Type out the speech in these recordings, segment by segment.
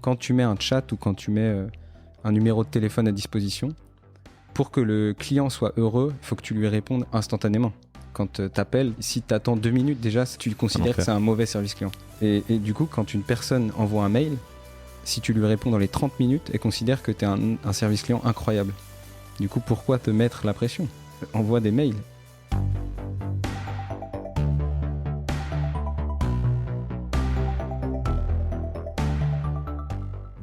quand tu mets un chat ou quand tu mets un numéro de téléphone à disposition, pour que le client soit heureux, il faut que tu lui répondes instantanément. Quand t'appelles, si t'attends 2 minutes déjà, tu considères que c'est un mauvais service client. Et du coup, quand une personne envoie un mail, si tu lui réponds dans les 30 minutes, elle considère que t'es un service client incroyable. Du coup, pourquoi te mettre la pression ? Envoie des mails.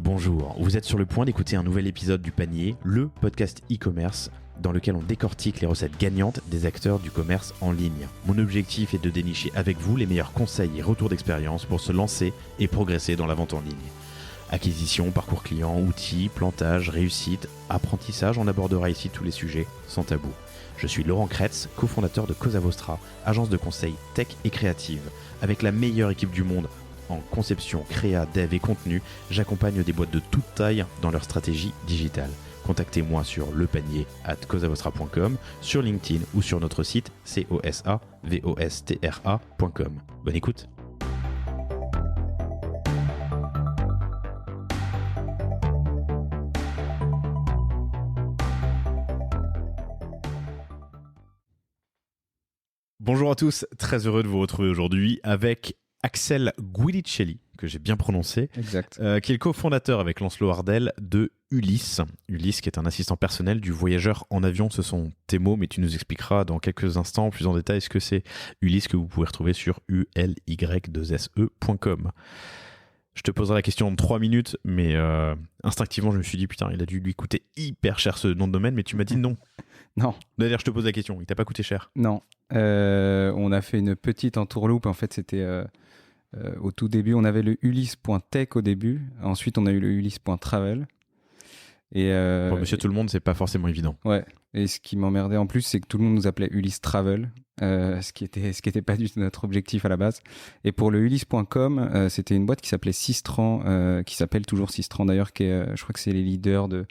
Bonjour, vous êtes sur le point d'écouter un nouvel épisode du Panier, le podcast e-commerce dans lequel on décortique les recettes gagnantes des acteurs du commerce en ligne. Mon objectif est de dénicher avec vous les meilleurs conseils et retours d'expérience pour se lancer et progresser dans la vente en ligne. Acquisition, parcours client, outils, plantage, réussite, apprentissage, on abordera ici tous les sujets sans tabou. Je suis Laurent Kretz, cofondateur de Cosa Vostra, agence de conseil tech et créative. Avec la meilleure équipe du monde en conception, créa, dev et contenu, j'accompagne des boîtes de toute taille dans leur stratégie digitale. Contactez-moi sur lepanier@cosavostra.com, sur LinkedIn ou sur notre site cosavostra.com. Bonne écoute. Bonjour à tous, très heureux de vous retrouver aujourd'hui avec Axel Guidicelli, que j'ai bien prononcé, Exact. qui est le cofondateur avec Lancelot Ardel de Ulysse. Ulysse qui est un assistant personnel du voyageur en avion, ce sont tes mots, mais tu nous expliqueras dans quelques instants plus en détail ce que c'est Ulysse, que vous pouvez retrouver sur uly2se.com. Je te poserai la question en 3 minutes, mais instinctivement je me suis dit putain, il a dû lui coûter hyper cher ce nom de domaine, mais tu m'as dit non. Non. D'ailleurs, je te pose la question, il t'a pas coûté cher? Non. On a fait une petite entourloupe. En fait, c'était au tout début, on avait le ulysse.tech au début. Ensuite, on a eu le ulysse.travel. Et Pour Monsieur Tout le Monde, c'est pas forcément évident. Ouais. Et ce qui m'emmerdait en plus, c'est que tout le monde nous appelait Ulysse Travel, ce qui était pas du tout notre objectif à la base. Et pour le ulysse.com, c'était une boîte qui s'appelait Sistran, qui s'appelle toujours Sistran d'ailleurs, qui est, je crois que c'est les leaders de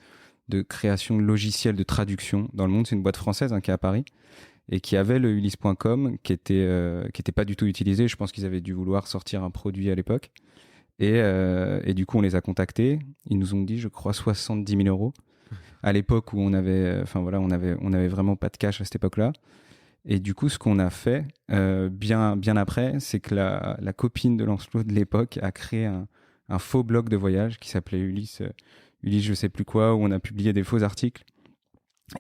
création de logiciels de traduction dans le monde. C'est une boîte française qui est à Paris et qui avait le ulysse.com qui était pas du tout utilisé. Je pense qu'ils avaient dû vouloir sortir un produit à l'époque. Et du coup, on les a contactés. Ils nous ont dit, je crois, 70 000 euros à l'époque où on avait vraiment pas de cash à cette époque-là. Et du coup, ce qu'on a fait bien après, c'est que la copine de Lancelot de l'époque a créé un faux blog de voyage qui s'appelait Ulysse je sais plus quoi, où on a publié des faux articles.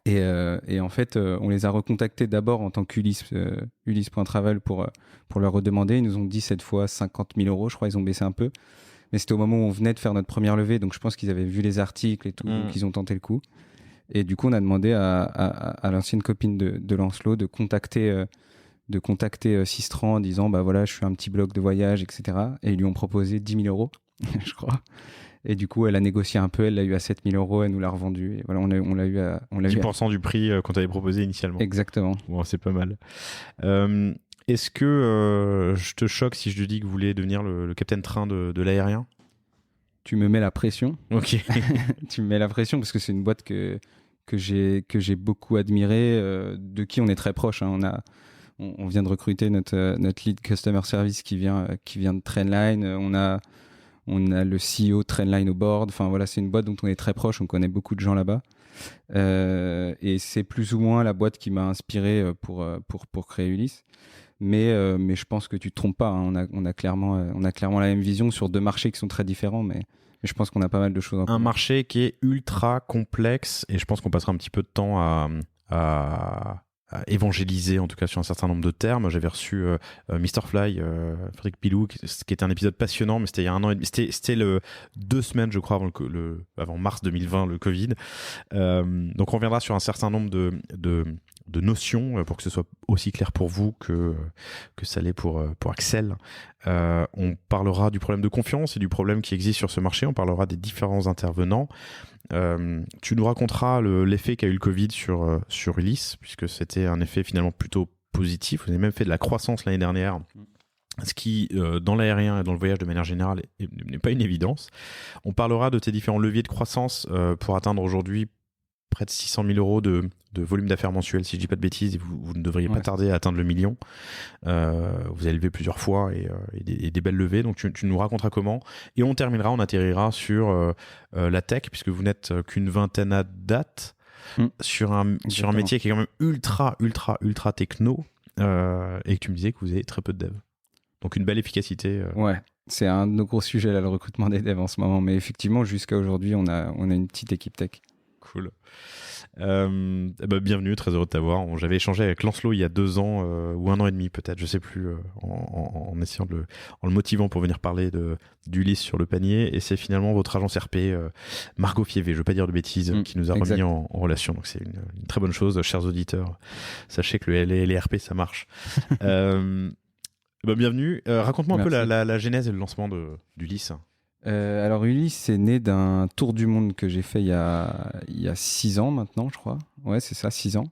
Et en fait, on les a recontactés d'abord en tant qu'Ulysse.travel pour leur redemander. Ils nous ont dit cette fois 50 000 euros, je crois, ils ont baissé un peu. Mais c'était au moment où on venait de faire notre première levée, donc je pense qu'ils avaient vu les articles et tout, donc ils ont tenté le coup. Et du coup, on a demandé à l'ancienne copine de Lancelot de contacter Sistran en disant, bah voilà, je suis un petit blog de voyage, etc. Et ils lui ont proposé 10 000 euros, je crois. Et du coup, elle a négocié un peu, elle l'a eu à 7 000 euros, elle nous l'a revendu. Et voilà, on l'a eu à 10% du prix qu'on t'avait proposé initialement. Exactement. Bon, c'est pas mal. Est-ce que je te choque si je te dis que vous voulez devenir le capitaine train de l'aérien? Tu me mets la pression. Ok. Tu me mets la pression parce que c'est une boîte que j'ai beaucoup admirée, de qui on est très proche. On vient de recruter notre lead customer service qui vient de Trainline. On a le CEO Trainline au board. Enfin voilà, c'est une boîte dont on est très proche. On connaît beaucoup de gens là-bas. Et c'est plus ou moins la boîte qui m'a inspiré pour créer Ulysse. Mais je pense que tu te trompes pas. On a clairement la même vision sur 2 marchés qui sont très différents. Mais je pense qu'on a pas mal de choses en commun. Un marché qui est ultra complexe et je pense qu'on passera un petit peu de temps à évangéliser, en tout cas sur un certain nombre de termes. J'avais reçu Mr. Fly, Frédéric Pilou, qui était un épisode passionnant, mais c'était il y a 1 an et demi. C'était 2 semaines, je crois, avant mars 2020, le Covid. Donc on reviendra sur un certain nombre de notions pour que ce soit aussi clair pour vous que ça l'est pour Axel. On parlera du problème de confiance et du problème qui existe sur ce marché. On parlera des différents intervenants. Tu nous raconteras l'effet qu'a eu le Covid sur Ulysse, puisque c'était un effet finalement plutôt positif. Vous avez même fait de la croissance l'année dernière, ce qui, dans l'aérien et dans le voyage de manière générale, n'est pas une évidence. On parlera de tes différents leviers de croissance pour atteindre aujourd'hui près de 600 000 euros de volume d'affaires mensuel, si je dis pas de bêtises, et vous ne devriez pas tarder à atteindre le million. Vous avez levé plusieurs fois et des belles levées, donc tu nous raconteras comment. Et on atterrira sur la tech, puisque vous n'êtes qu'une vingtaine à date, sur un métier qui est quand même ultra techno, et que tu me disais que vous avez très peu de devs. Donc une belle efficacité. Ouais, c'est un de nos gros sujets, là, le recrutement des devs en ce moment. Mais effectivement, jusqu'à aujourd'hui, on a une petite équipe tech. Cool. Bienvenue, très heureux de t'avoir. J'avais échangé avec Lancelot il y a 2 ans ou 1 an et demi peut-être, je sais plus, en essayant en le motivant pour venir parler d'Ulysse sur le panier, et c'est finalement votre agence RP, Margot Fievé, je veux pas dire de bêtises, qui nous a remis en relation, donc c'est une très bonne chose, chers auditeurs. Sachez que les RP ça marche. Bienvenue, raconte-moi un peu la genèse et le lancement d'Ulysse. Alors Ulysse, c'est né d'un tour du monde que j'ai fait il y a 6 ans maintenant, je crois. Ouais, c'est ça, 6 ans.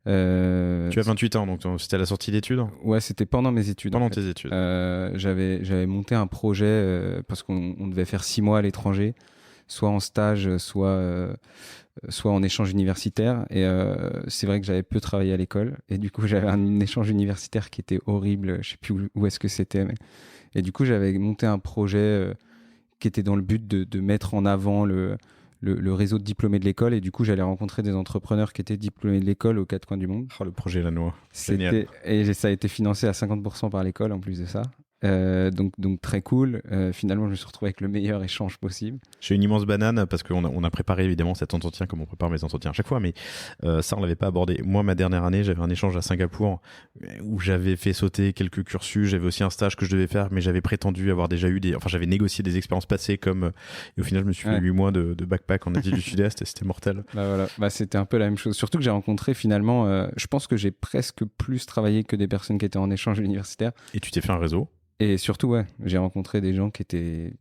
Tu as 28 ans, donc c'était à la sortie d'études ? Ouais, c'était pendant mes études. Pendant tes études. J'avais monté un projet parce qu'on devait faire 6 mois à l'étranger, soit en stage, soit en échange universitaire. Et c'est vrai que j'avais peu travaillé à l'école. Et du coup, j'avais un échange universitaire qui était horrible. Je sais plus où est-ce que c'était. Et du coup, j'avais monté un projet qui était dans le but de mettre en avant le réseau de diplômés de l'école. Et du coup, j'allais rencontrer des entrepreneurs qui étaient diplômés de l'école aux 4 coins du monde. Oh, le projet Lannoy. Et ça a été financé à 50% par l'école en plus de ça. Donc très cool. Finalement, je me suis retrouvé avec le meilleur échange possible. J'ai une immense banane parce qu'on a préparé évidemment cet entretien comme on prépare mes entretiens à chaque fois, mais ça on l'avait pas abordé. Moi, ma dernière année, j'avais un échange à Singapour où j'avais fait sauter quelques cursus. J'avais aussi un stage que je devais faire, mais j'avais prétendu avoir déjà eu j'avais négocié des expériences passées et au final, je me suis fait 8 mois de backpack en Asie du Sud-Est et c'était mortel. C'était un peu la même chose. Surtout que j'ai rencontré finalement, je pense que j'ai presque plus travaillé que des personnes qui étaient en échange universitaire. Et tu t'es fait un réseau ? Et surtout, j'ai rencontré des gens qui étaient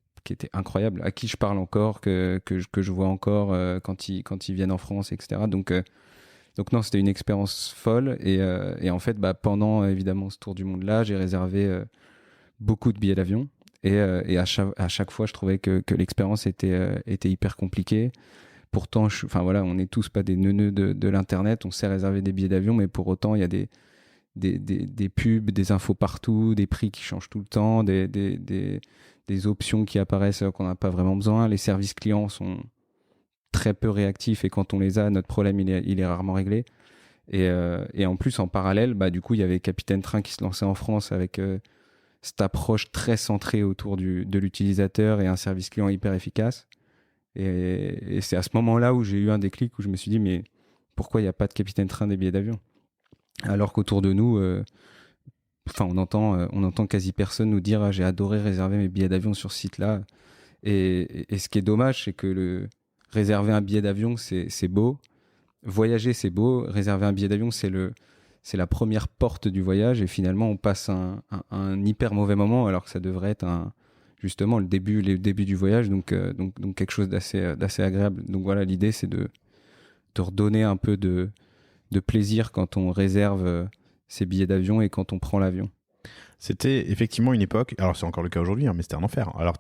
incroyables, à qui je parle encore, que je vois encore quand ils viennent en France, etc. Donc non, c'était une expérience folle. Et en fait, pendant évidemment ce tour du monde-là, j'ai réservé beaucoup de billets d'avion. Et à chaque fois, je trouvais que l'expérience était hyper compliquée. Pourtant, on n'est tous pas des neuneux de l'Internet. On sait réserver des billets d'avion, mais pour autant, il y a des pubs, des infos partout, des prix qui changent tout le temps, des options qui apparaissent qu'on n'a pas vraiment besoin. Les services clients sont très peu réactifs et quand on les a, notre problème il est rarement réglé. Et en plus, en parallèle, du coup, il y avait Capitaine Train qui se lançait en France avec cette approche très centrée autour de l'utilisateur et un service client hyper efficace. Et c'est à ce moment-là où j'ai eu un déclic où je me suis dit, mais pourquoi il n'y a pas de Capitaine Train des billets d'avion ? Alors qu'autour de nous, on entend quasi personne nous dire j'ai adoré réserver mes billets d'avion sur ce site-là. Et ce qui est dommage, c'est que réserver un billet d'avion, c'est beau. Voyager, c'est beau. Réserver un billet d'avion, c'est la première porte du voyage. Et finalement, on passe un hyper mauvais moment, alors que ça devrait être justement le début du voyage. Donc quelque chose d'assez agréable. Donc voilà, l'idée, c'est de redonner un peu de plaisir quand on réserve ses billets d'avion et quand on prend l'avion. C'était effectivement une époque, alors c'est encore le cas aujourd'hui, mais c'était un enfer. Alors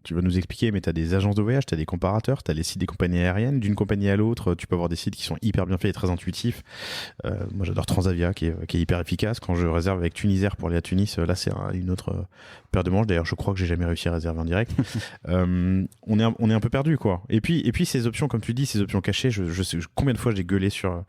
tu vas nous expliquer, mais tu as des agences de voyage, tu as des comparateurs, tu as les sites des compagnies aériennes. D'une compagnie à l'autre, tu peux avoir des sites qui sont hyper bien faits et très intuitifs. Moi, j'adore Transavia, qui est hyper efficace. Quand je réserve avec Tunisair pour aller à Tunis, là, c'est une autre paire de manches. D'ailleurs, je crois que j'ai jamais réussi à réserver en direct. On est un peu perdu, quoi. Et puis ces options, comme tu dis, ces options cachées, je sais combien de fois j'ai gueulé sur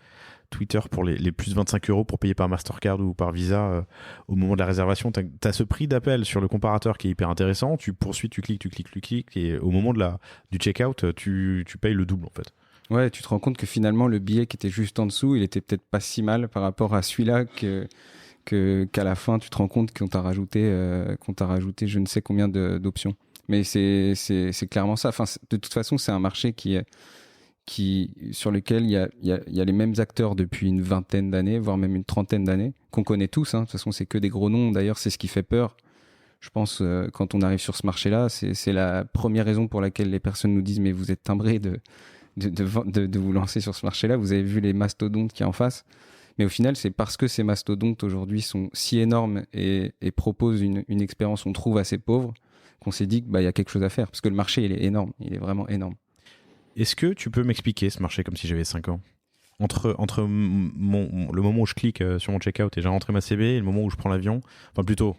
Twitter pour les plus 25 € pour payer par Mastercard ou par Visa au moment de la réservation. Tu as ce prix d'appel sur le comparateur qui est hyper intéressant. Tu poursuis, tu cliques et au moment du check-out, tu payes le double en fait. Ouais, tu te rends compte que finalement le billet qui était juste en dessous, il était peut-être pas si mal par rapport à celui-là qu'à la fin tu te rends compte qu'on t'a rajouté je ne sais combien d'options. Mais c'est clairement ça. Enfin, de toute façon, c'est un marché sur lequel il y a les mêmes acteurs depuis une vingtaine d'années, voire même une trentaine d'années, qu'on connaît tous. De toute façon, c'est que des gros noms. D'ailleurs, c'est ce qui fait peur. Je pense, quand on arrive sur ce marché-là, c'est la première raison pour laquelle les personnes nous disent « mais vous êtes timbrés de vous lancer sur ce marché-là, vous avez vu les mastodontes qu'il y a en face ». Mais au final, c'est parce que ces mastodontes aujourd'hui sont si énormes et proposent une expérience, on trouve, assez pauvre, qu'on s'est dit qu'il y a quelque chose à faire. Parce que le marché, il est énorme, il est vraiment énorme. Est-ce que tu peux m'expliquer ce marché comme si j'avais 5 ans? Entre le moment où je clique sur mon checkout et j'ai rentré ma CB et le moment où je prends l'avion, enfin plutôt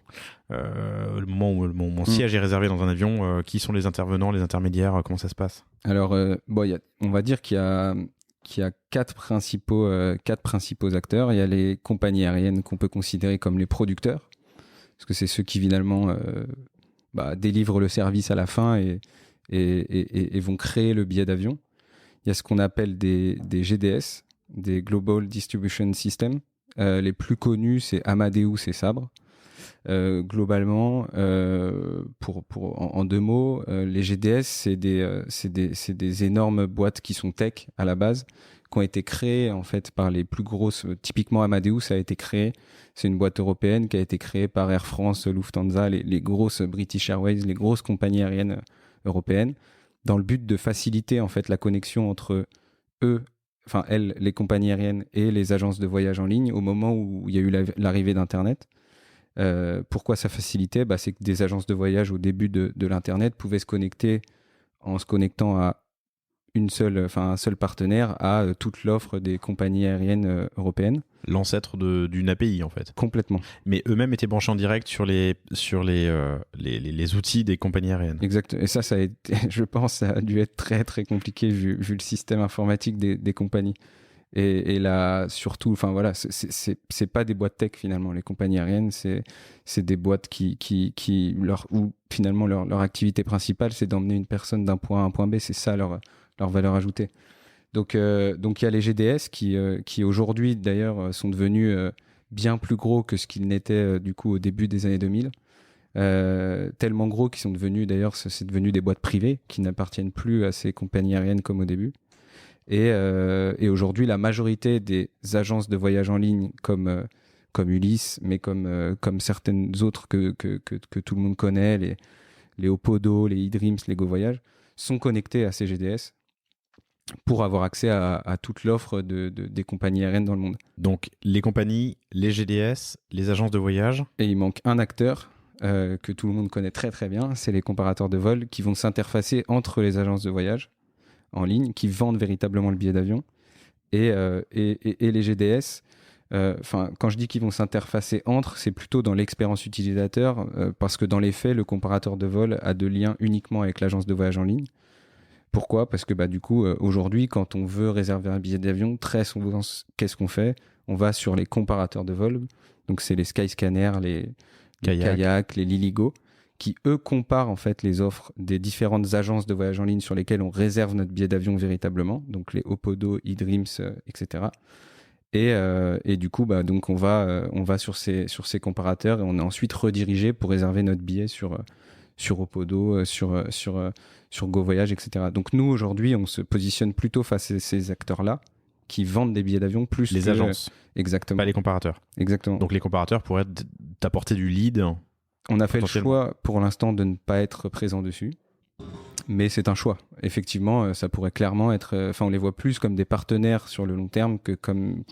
le moment où mon siège est réservé dans un avion, qui sont les intervenants, les intermédiaires, comment ça se passe? Alors, on va dire qu'il y a quatre principaux acteurs. Il y a les compagnies aériennes qu'on peut considérer comme les producteurs, parce que c'est ceux qui finalement délivrent le service à la fin et vont créer le billet d'avion. Il y a ce qu'on appelle des GDS, des Global Distribution System. Les plus connus, c'est Amadeus et Sabre. Globalement, en deux mots, les GDS, c'est des énormes boîtes qui sont tech à la base, qui ont été créées en fait par les plus grosses. Typiquement, Amadeus a été créé. C'est une boîte européenne qui a été créée par Air France, Lufthansa, les grosses British Airways, les grosses compagnies aériennes européennes, dans le but de faciliter en fait la connexion entre elles, les compagnies aériennes et les agences de voyage en ligne au moment où il y a eu l'arrivée d'Internet. Pourquoi ça facilitait? C'est que des agences de voyage au début de l'Internet pouvaient se connecter en se connectant à un seul partenaire à toute l'offre des compagnies aériennes européennes. L'ancêtre d'une API en fait. Complètement. Mais eux-mêmes étaient branchés en direct sur les outils des compagnies aériennes. Exact. Et ça a été, je pense, ça a dû être très très compliqué vu le système informatique des compagnies. Et là, surtout, c'est pas des boîtes tech finalement. Les compagnies aériennes, c'est des boîtes où finalement leur activité principale, c'est d'emmener une personne d'un point A à un point B. C'est ça leur valeur ajoutée. Donc il y a les GDS qui aujourd'hui d'ailleurs sont devenus bien plus gros que ce qu'ils n'étaient du coup au début des années 2000. Tellement gros qu'ils sont devenus, d'ailleurs, c'est devenu des boîtes privées qui n'appartiennent plus à ces compagnies aériennes comme au début. Et aujourd'hui, la majorité des agences de voyage en ligne comme Ulysse, mais comme certaines autres que tout le monde connaît, les Opodo, les eDreams, les GoVoyage, sont connectées à ces GDS pour avoir accès à toute l'offre des compagnies aériennes dans le monde. Donc les compagnies, les GDS, les agences de voyage. Et il manque un acteur que tout le monde connaît très très bien, c'est les comparateurs de vol qui vont s'interfacer entre les agences de voyage en ligne, qui vendent véritablement le billet d'avion, et les GDS. Quand je dis qu'ils vont s'interfacer entre, c'est plutôt dans l'expérience utilisateur, parce que dans les faits, le comparateur de vol a de liens uniquement avec l'agence de voyage en ligne. Pourquoi ? Parce que du coup, aujourd'hui, quand on veut réserver un billet d'avion, très souvent, qu'est-ce qu'on fait ? On va sur les comparateurs de vol, donc c'est les Skyscanner, les Kayak, les Liligo, qui eux comparent en fait les offres des différentes agences de voyage en ligne sur lesquelles on réserve notre billet d'avion véritablement, donc les Opodo, eDreams, etc. Et du coup, donc on va sur ces comparateurs et on est ensuite redirigé pour réserver notre billet sur Opodo, sur GoVoyage, etc. Donc nous, aujourd'hui, on se positionne plutôt face à ces acteurs-là qui vendent des billets d'avion plus les agences. Exactement. Pas les comparateurs. Exactement. Donc les comparateurs pourraient t'apporter du lead. On a fait le choix pour l'instant de ne pas être présent dessus. Mais c'est un choix. Effectivement, ça pourrait clairement être... on les voit plus comme des partenaires sur le long terme que comme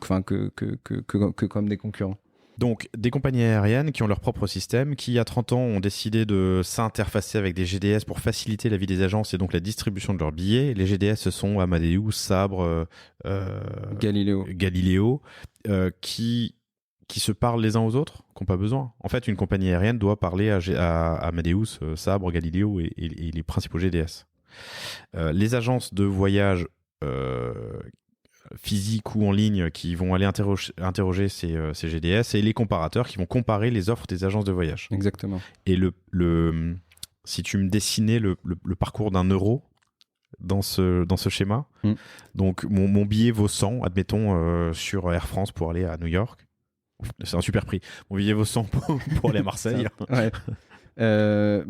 des concurrents. Donc, des compagnies aériennes qui ont leur propre système, qui, il y a 30 ans, ont décidé de s'interfacer avec des GDS pour faciliter la vie des agences et donc la distribution de leurs billets. Les GDS, ce sont Amadeus, Sabre, Galileo, qui se parlent les uns aux autres, qui n'ont pas besoin. En fait, une compagnie aérienne doit parler à Amadeus, Sabre, Galileo et les principaux GDS. Les agences de voyage physiques ou en ligne qui vont aller interroger ces GDS et les comparateurs qui vont comparer les offres des agences de voyage. Exactement. Et si tu me dessinais le parcours d'un euro dans ce schéma, donc mon billet vaut 100, admettons, sur Air France pour aller à New York. C'est un super prix. Mon billet vaut 100 pour aller à Marseille. Ouais.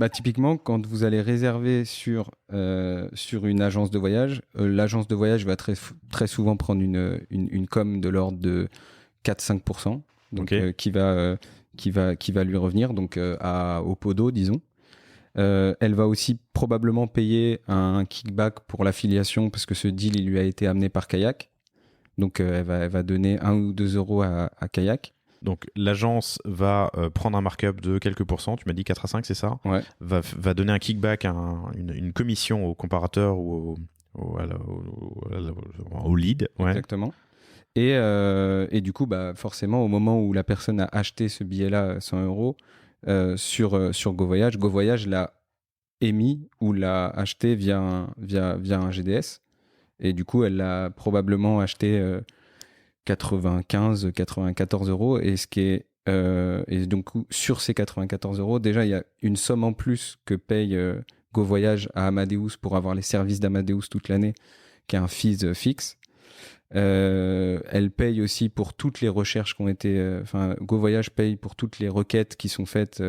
Typiquement, quand vous allez réserver sur une agence de voyage, l'agence de voyage va très souvent prendre une com de l'ordre de 4-5%, donc qui va lui revenir, donc à Opodo, disons. Elle va aussi probablement payer un kickback pour l'affiliation parce que ce deal il lui a été amené par Kayak. Donc elle va donner 1 ou 2 euros à Kayak. Donc l'agence va prendre un markup de quelques pourcents, tu m'as dit 4 à 5, c'est ça ? Ouais. Va donner un kickback, une commission au comparateur ou au lead. Ouais. Exactement. Et du coup, bah, forcément, au moment où la personne a acheté ce billet-là, 100 euros, sur GoVoyage, GoVoyage l'a émis ou l'a acheté via un GDS. Et du coup, elle l'a probablement acheté 94 euros. Et donc, sur ces 94 euros, déjà, il y a une somme en plus que paye GoVoyage à Amadeus pour avoir les services d'Amadeus toute l'année, qui est un fees fixe. Elle paye aussi pour toutes les recherches qui ont été... Enfin, GoVoyage paye pour toutes les requêtes qui sont faites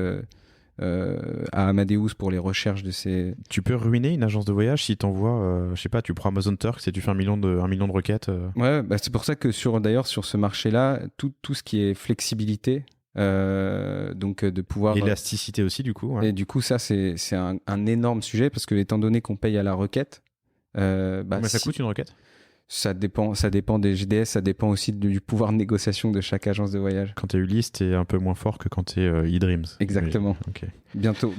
à Amadeus pour les recherches de ces... Tu peux ruiner une agence de voyage si t'envoies, je sais pas, tu prends Amazon Turks et tu fais un million de requêtes. Ouais, bah c'est pour ça que d'ailleurs sur ce marché-là, tout ce qui est flexibilité, donc de pouvoir... Élasticité aussi, du coup. Ouais. Et du coup, ça, c'est un énorme sujet parce que étant donné qu'on paye à la requête... Mais ça coûte une requête? Ça dépend des GDS, ça dépend aussi du pouvoir de négociation de chaque agence de voyage. Quand t'es Ulysse, t'es un peu moins fort que quand t'es eDreams. Exactement. Okay. Bientôt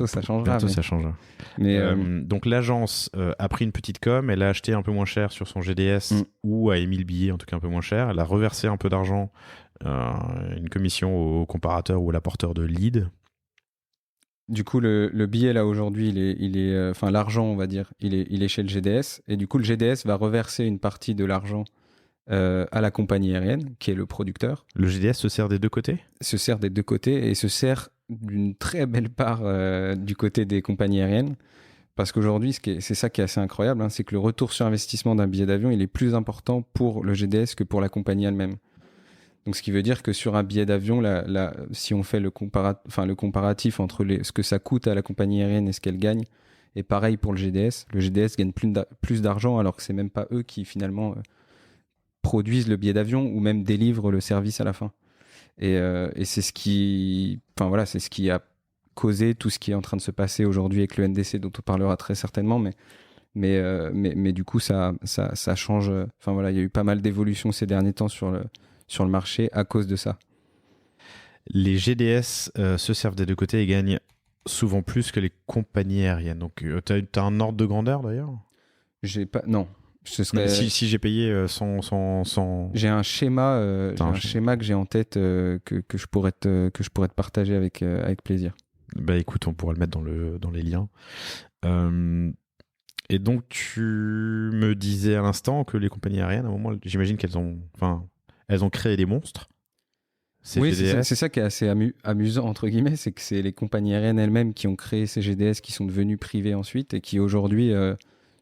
ça changera. Bientôt ça changera. Donc l'agence a pris une petite com, elle a acheté un peu moins cher sur son GDS ou a émis le billet en tout cas un peu moins cher. Elle a reversé un peu d'argent, une commission au comparateur ou à l'apporteur de lead. Du coup, le billet là aujourd'hui, enfin l'argent, on va dire, il est chez le GDS, et du coup le GDS va reverser une partie de l'argent à la compagnie aérienne, qui est le producteur. Le GDS se sert des deux côtés ? Se sert des deux côtés et se sert d'une très belle part du côté des compagnies aériennes, parce qu'aujourd'hui, c'est ça qui est assez incroyable, hein, c'est que le retour sur investissement d'un billet d'avion, il est plus important pour le GDS que pour la compagnie elle-même. Donc, ce qui veut dire que sur un billet d'avion, si on fait le comparatif entre ce que ça coûte à la compagnie aérienne et ce qu'elle gagne, et pareil pour le GDS gagne plus d'argent alors que c'est même pas eux qui finalement produisent le billet d'avion ou même délivrent le service à la fin. Et c'est ce qui a causé tout ce qui est en train de se passer aujourd'hui avec le NDC, dont on parlera très certainement, mais du coup ça change. Enfin voilà, il y a eu pas mal d'évolutions ces derniers temps sur le marché à cause de ça. Les GDS se servent des deux côtés et gagnent souvent plus que les compagnies aériennes. Donc, tu as un ordre de grandeur d'ailleurs ? Non. Si j'ai payé sans... J'ai un schéma, schéma que j'ai en tête que je pourrais te partager avec plaisir. Bah écoute, on pourra le mettre dans les liens. Et donc, tu me disais à l'instant que les compagnies aériennes, à un moment, j'imagine qu'elles ont créé des monstres. Oui, c'est ça qui est assez amusant, entre guillemets, c'est que c'est les compagnies aériennes elles-mêmes qui ont créé ces GDS qui sont devenus privés ensuite et qui aujourd'hui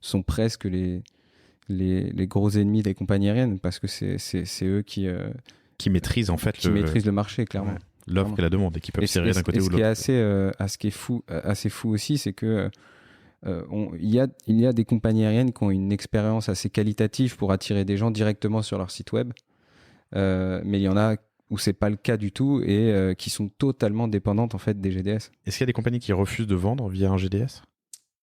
sont presque les gros ennemis des compagnies aériennes parce que c'est eux qui maîtrisent en fait maîtrisent le marché, clairement. Ouais. L'offre et la demande et qui peuvent serrer d'un côté ou de l'autre. Ce qui est assez fou aussi, c'est que il y a des compagnies aériennes qui ont une expérience assez qualitative pour attirer des gens directement sur leur site web, mais il y en a où c'est pas le cas du tout et qui sont totalement dépendantes en fait des GDS. Est-ce qu'il y a des compagnies qui refusent de vendre via un GDS ?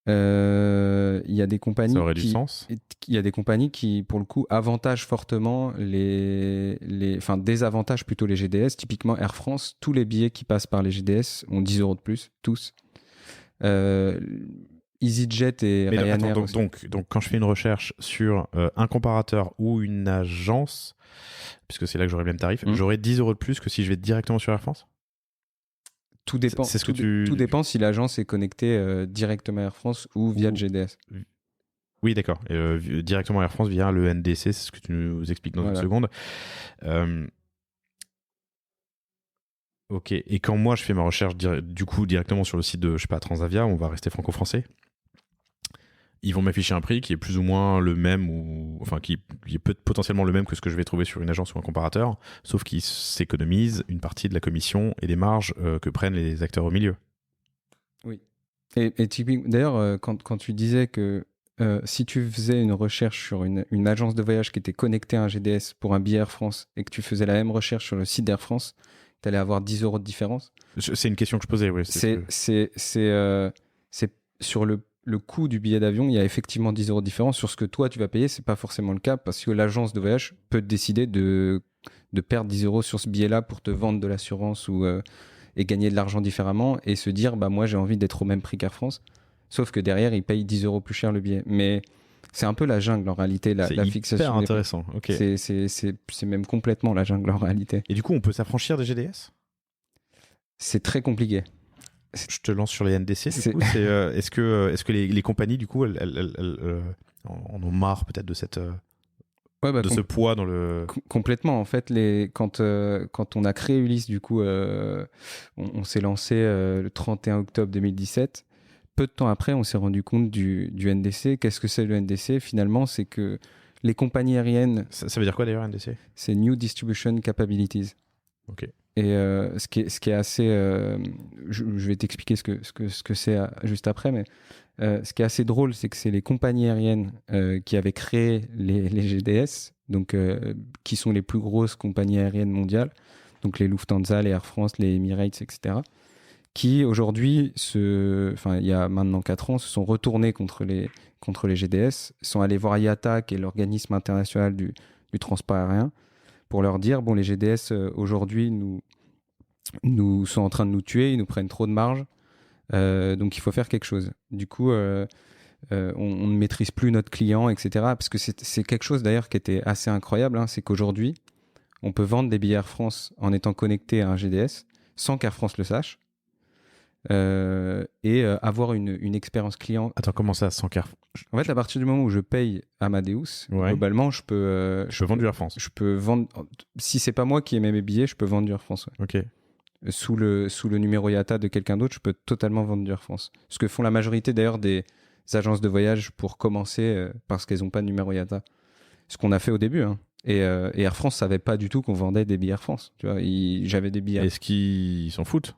Il y a des compagnies ça aurait du sens. Il y a des compagnies qui pour le coup avantagent fortement désavantagent plutôt les GDS. Typiquement Air France, tous les billets qui passent par les GDS ont 10 euros de plus, tous. EasyJet et Ryanair. Donc, quand je fais une recherche sur un comparateur ou une agence, puisque c'est là que j'aurai le même tarif, j'aurai 10 euros de plus que si je vais directement sur Air France ? Tout dépend. Tout dépend si l'agence est connectée directement à Air France ou via le GDS. Oui, d'accord. Directement à Air France via le NDC, c'est ce que tu nous expliques dans une seconde. Ok. Et quand moi je fais ma recherche du coup directement sur le site de, je sais pas, Transavia, on va rester franco-français. Ils vont m'afficher un prix qui est plus ou moins le même qui est potentiellement le même que ce que je vais trouver sur une agence ou un comparateur, sauf qu'ils s'économisent une partie de la commission et des marges que prennent les acteurs au milieu. Oui. Et typiquement, d'ailleurs, quand tu disais que si tu faisais une recherche sur une agence de voyage qui était connectée à un GDS pour un billet Air France et que tu faisais la même recherche sur le site d'Air France, tu allais avoir 10 euros de différence. C'est une question que je posais, oui. C'est sur le coût du billet d'avion, il y a effectivement 10 euros de différence. Sur ce que toi, tu vas payer, c'est pas forcément le cas parce que l'agence de voyage peut décider de perdre 10 euros sur ce billet-là pour te vendre de l'assurance et gagner de l'argent différemment et se dire, moi, j'ai envie d'être au même prix qu'Air France. Sauf que derrière, ils payent 10 euros plus cher le billet. Mais C'est un peu la jungle en réalité, la fixation. C'est hyper intéressant. Ok. C'est même complètement la jungle en réalité. Et du coup, on peut s'affranchir des GDS? C'est très compliqué. Je te lance sur les NDC. Du coup, est-ce que les compagnies, du coup, elles en ont marre peut-être de cette de ce poids dans le... Complètement. En fait, quand on a créé Ulysse, du coup, on s'est lancé le 31 octobre 2017. Peu de temps après, on s'est rendu compte du NDC. Qu'est-ce que c'est le NDC? Finalement, c'est que les compagnies aériennes... Ça veut dire quoi d'ailleurs, NDC? C'est New Distribution Capabilities. Ok. Et ce qui est assez... je vais t'expliquer ce que c'est juste après, mais ce qui est assez drôle, c'est que c'est les compagnies aériennes qui avaient créé les GDS, donc, qui sont les plus grosses compagnies aériennes mondiales, donc les Lufthansa, les Air France, les Emirates, etc., qui aujourd'hui, il y a maintenant 4 ans, se sont retournés contre les GDS, sont allés voir IATA, qui est l'organisme international du transport aérien, pour leur dire, bon, les GDS aujourd'hui nous sont en train de nous tuer, ils nous prennent trop de marge, donc il faut faire quelque chose. Du coup, on ne maîtrise plus notre client, etc. Parce que c'est quelque chose d'ailleurs qui était assez incroyable, hein, c'est qu'aujourd'hui, on peut vendre des billets Air France en étant connecté à un GDS sans qu'Air France le sache. Et avoir une expérience client. Attends, comment ça, sans Air France? En fait, à partir du moment où je paye Amadeus, globalement, je peux vendre du Air France. Je peux vendre. Si c'est pas moi qui ai mes billets, je peux vendre du Air France. Ouais. Ok. Sous le numéro IATA de quelqu'un d'autre, je peux totalement vendre du Air France. Ce que font la majorité d'ailleurs des agences de voyage pour commencer parce qu'elles n'ont pas de numéro IATA. Ce qu'on a fait au début. Hein. Et Air France savait pas du tout qu'on vendait des billets Air France. Tu vois, j'avais des billets. Est-ce qu'ils s'en foutent?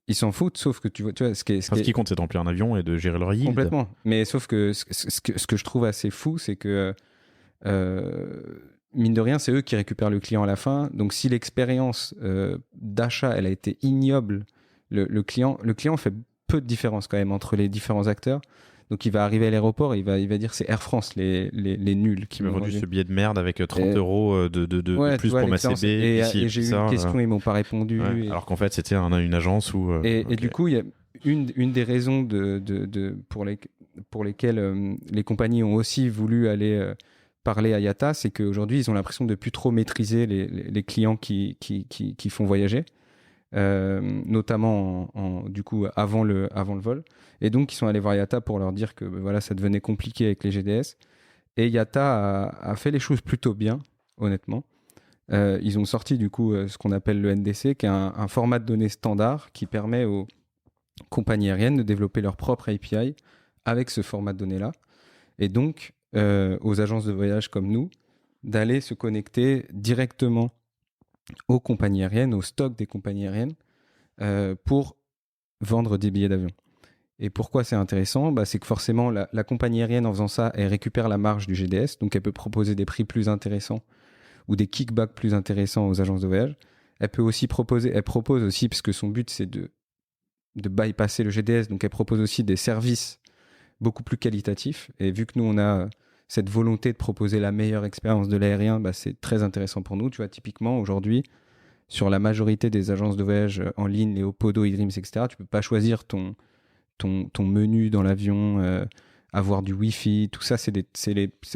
Ils s'en foutent, sauf que tu vois, ce qui compte, c'est de remplir un avion et de gérer leur yield. Complètement. Mais sauf que ce que je trouve assez fou, c'est que mine de rien, c'est eux qui récupèrent le client à la fin. Donc, si l'expérience d'achat, elle a été ignoble, le client fait peu de différence quand même entre les différents acteurs. Donc, il va arriver à l'aéroport et il va dire c'est Air France, les nuls qui m'ont vendu ce billet de merde avec 30 euros de plus pour ma CB. Et j'ai eu une question, ils m'ont pas répondu. Ouais, alors qu'en fait, c'était une agence où... Et du coup, il y a une des raisons pour lesquelles les compagnies ont aussi voulu aller parler à IATA, c'est qu'aujourd'hui, ils ont l'impression de plus trop maîtriser les clients qui font voyager. Notamment du coup avant le vol, et donc ils sont allés voir IATA pour leur dire que voilà, ça devenait compliqué avec les GDS, et IATA a fait les choses plutôt bien, honnêtement. Ils ont sorti du coup ce qu'on appelle le NDC, qui est un format de données standard qui permet aux compagnies aériennes de développer leur propre API avec ce format de données là, et donc aux agences de voyage comme nous d'aller se connecter directement aux compagnies aériennes, au stock des compagnies aériennes, pour vendre des billets d'avion. Et pourquoi c'est intéressant? C'est que forcément, la compagnie aérienne, en faisant ça, elle récupère la marge du GDS, donc elle peut proposer des prix plus intéressants ou des kickbacks plus intéressants aux agences de voyage. Elle propose aussi, parce que son but, c'est de bypasser le GDS, donc elle propose aussi des services beaucoup plus qualitatifs. Et vu que nous, on a cette volonté de proposer la meilleure expérience de l'aérien, c'est très intéressant pour nous. Tu vois, typiquement, aujourd'hui, sur la majorité des agences de voyage en ligne, les Opodo, eDreams, etc., tu peux pas choisir ton menu dans l'avion, avoir du Wi-Fi, tout ça,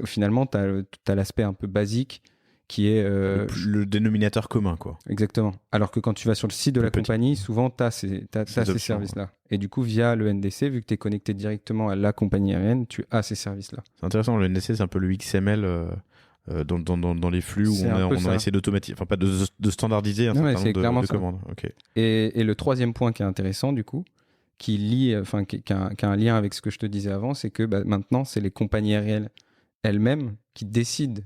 finalement, tu as l'aspect un peu basique qui est... le dénominateur commun, quoi. Exactement. Alors que quand tu vas sur le site de la compagnie, souvent, tu as ces services-là. Quoi. Et du coup, via le NDC, vu que tu es connecté directement à la compagnie aérienne, tu as ces services-là. C'est intéressant, le NDC, c'est un peu le XML dans les flux où on a essayé d'automatiser, enfin pas de standardiser un certain nombre de commandes. Okay. Et le troisième point qui est intéressant, du coup, qui a un lien avec ce que je te disais avant, c'est que maintenant, c'est les compagnies aériennes elles-mêmes qui décident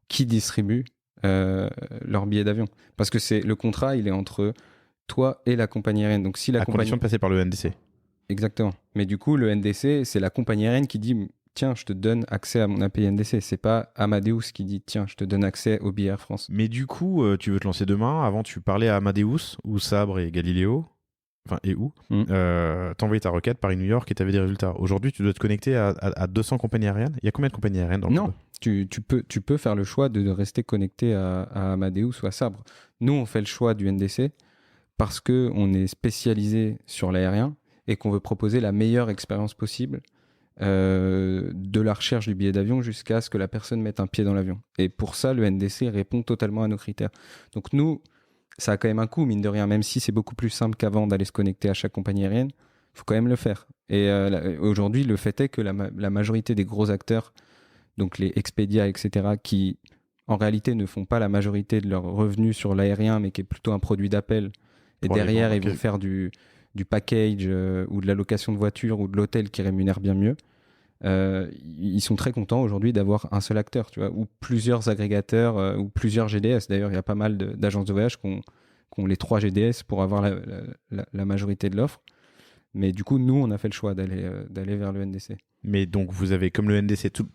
qui distribue leurs billets d'avion. Parce que le contrat, il est entre toi et la compagnie aérienne. Donc, si la condition de passer par le NDC. Exactement. Mais du coup, le NDC, c'est la compagnie aérienne qui dit tiens, je te donne accès à mon API NDC. C'est pas Amadeus qui dit tiens, je te donne accès au billet Air France. Mais du coup, tu veux te lancer demain. Avant, tu parlais à Amadeus ou Sabre et Galileo. Enfin, et où t'envoyais ta requête Paris-New York et t'avais des résultats. Aujourd'hui, tu dois te connecter à 200 compagnies aériennes. Il y a combien de compagnies aériennes dans le monde ? Tu peux faire le choix de rester connecté à Amadeus ou à Sabre. Nous, on fait le choix du NDC parce qu'on est spécialisé sur l'aérien et qu'on veut proposer la meilleure expérience possible de la recherche du billet d'avion jusqu'à ce que la personne mette un pied dans l'avion. Et pour ça, le NDC répond totalement à nos critères. Donc nous, ça a quand même un coût, mine de rien, même si c'est beaucoup plus simple qu'avant d'aller se connecter à chaque compagnie aérienne, il faut quand même le faire. Et aujourd'hui, le fait est que la majorité des gros acteurs, donc les Expedia, etc., qui en réalité ne font pas la majorité de leurs revenus sur l'aérien, mais qui est plutôt un produit d'appel, et derrière, ils vont faire du package ou de la location de voiture ou de l'hôtel qui rémunère bien mieux. Ils sont très contents aujourd'hui d'avoir un seul acteur, tu vois, ou plusieurs agrégateurs ou plusieurs GDS. D'ailleurs, il y a pas mal d'agences de voyage qui ont les 3 GDS pour avoir la majorité de l'offre. Mais du coup, nous, on a fait le choix d'aller vers le NDC. Mais donc, vous avez, comme le NDC, tout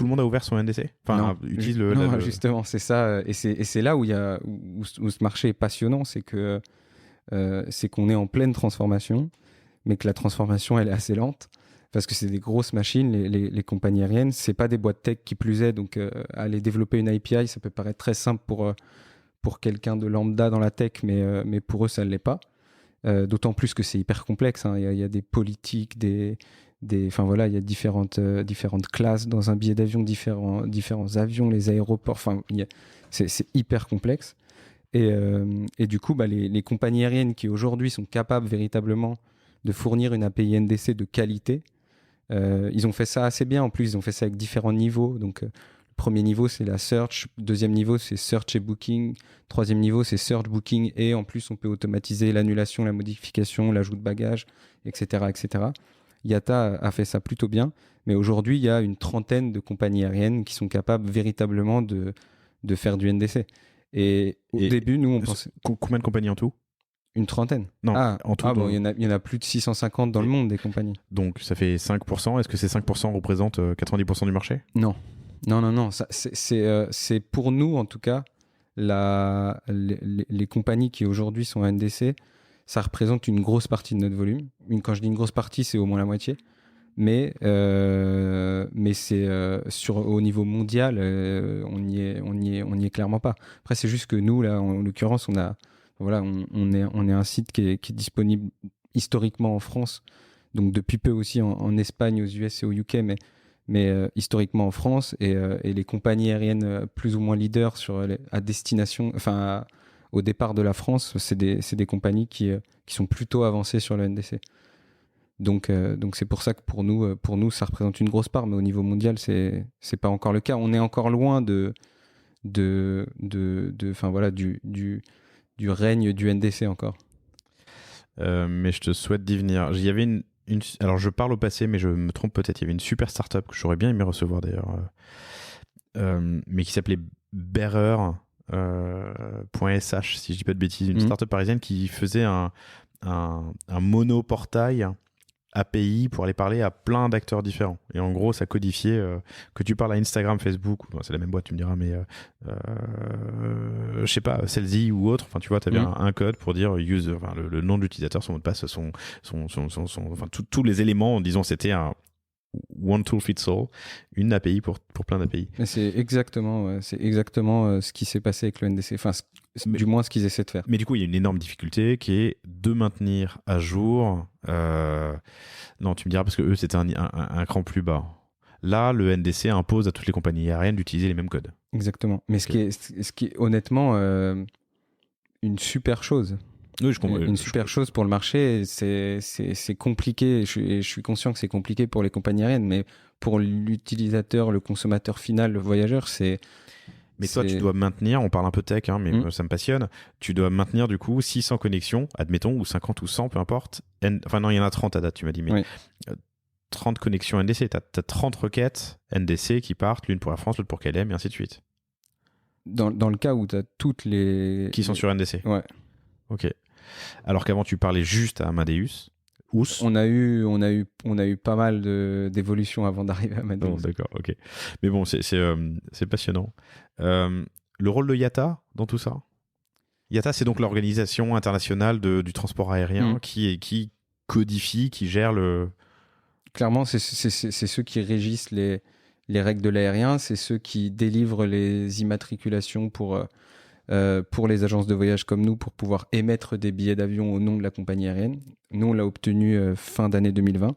le monde a ouvert son NDC? Enfin, utilise non, justement, c'est ça. Et c'est là où ce marché est passionnant, c'est qu'on est en pleine transformation, mais que la transformation, elle est assez lente. Parce que c'est des grosses machines, les compagnies aériennes. C'est pas des boîtes tech qui plus est. Donc, aller développer une API, ça peut paraître très simple pour quelqu'un de lambda dans la tech, mais pour eux, ça ne l'est pas. D'autant plus que c'est hyper complexe. Hein. Il y a des politiques, enfin voilà, il y a différentes classes dans un billet d'avion, différents avions, les aéroports. Enfin, c'est hyper complexe. Et du coup, les compagnies aériennes qui aujourd'hui sont capables véritablement de fournir une API NDC de qualité, ils ont fait ça assez bien. En plus, ils ont fait ça avec différents niveaux. Donc, le premier niveau, c'est la search. Deuxième niveau, c'est search et booking. Troisième niveau, c'est search, booking. Et en plus, on peut automatiser l'annulation, la modification, l'ajout de bagages, etc., etc. IATA a fait ça plutôt bien. Mais aujourd'hui, il y a une trentaine de compagnies aériennes qui sont capables véritablement de faire du NDC. Et au début, nous, on pensait... Combien de compagnies en tout? Une trentaine. Non, en tout. Bon, il y en a plus de 650 dans le monde, des compagnies. Donc, ça fait 5%. Est-ce que ces 5% représentent 90% du marché? Non. Ça, c'est pour nous, en tout cas, les compagnies qui aujourd'hui sont NDC, ça représente une grosse partie de notre volume. Quand je dis une grosse partie, c'est au moins la moitié. Mais c'est au niveau mondial, on n'y est clairement pas. Après, c'est juste que nous, là, en l'occurrence, on est un site qui est disponible historiquement en France, donc depuis peu aussi en Espagne, aux US et au UK, mais historiquement en France, et les compagnies aériennes plus ou moins leaders à destination, enfin au départ de la France, c'est des compagnies qui sont plutôt avancées sur le NDC. Donc c'est pour ça que pour nous ça représente une grosse part, mais au niveau mondial c'est pas encore le cas. On est encore loin enfin voilà du règne du NDC encore. Mais je te souhaite d'y venir. Il y avait alors je parle au passé, mais je me trompe peut-être. Il y avait une super startup que j'aurais bien aimé recevoir d'ailleurs, mais qui s'appelait Bearer.sh, si je dis pas de bêtises, une startup parisienne qui faisait un monoportail API pour aller parler à plein d'acteurs différents. Et en gros, ça codifiait que tu parles à Instagram, Facebook, c'est la même boîte, tu me diras, mais je sais pas, Celsi ou autre, enfin tu vois, tu avais un code pour dire user, enfin, le nom de l'utilisateur, son mot de passe, enfin tous les éléments, disons, c'était un one tool fits all, une API pour plein d'API. C'est exactement ce qui s'est passé avec le NDC, enfin du moins ce qu'ils essaient de faire. Mais du coup, il y a une énorme difficulté qui est de maintenir à jour. Non, tu me diras parce que eux, c'était un cran plus bas. Là, le NDC impose à toutes les compagnies aériennes d'utiliser les mêmes codes. Exactement. Mais ce qui est honnêtement une super chose. Oui, je comprends. Une super chose pour le marché. C'est compliqué. Je suis conscient que c'est compliqué pour les compagnies aériennes, mais pour l'utilisateur, le consommateur final, le voyageur, c'est... Mais toi, tu dois maintenir, on parle un peu tech, hein, mais ça me passionne, tu dois maintenir du coup 600 connexions, admettons, ou 50 ou 100, peu importe. Enfin non, il y en a 30 à date, tu m'as dit, mais oui. 30 connexions NDC, tu as 30 requêtes NDC qui partent, l'une pour Air France, l'autre pour KLM, et ainsi de suite. Dans le cas où tu as toutes les... Qui sont sur NDC. Ouais. Ok. Alors qu'avant, tu parlais juste à Amadeus. On a eu pas mal d'évolutions avant d'arriver à Amadeus. Oh, d'accord, ok. Mais bon, c'est passionnant. Le rôle de IATA dans tout ça? IATA, c'est donc l'organisation internationale du transport aérien qui codifie, qui gère le... Clairement, c'est ceux qui régissent les règles de l'aérien, c'est ceux qui délivrent les immatriculations pour les agences de voyage comme nous, pour pouvoir émettre des billets d'avion au nom de la compagnie aérienne. Nous, on l'a obtenu fin d'année 2020.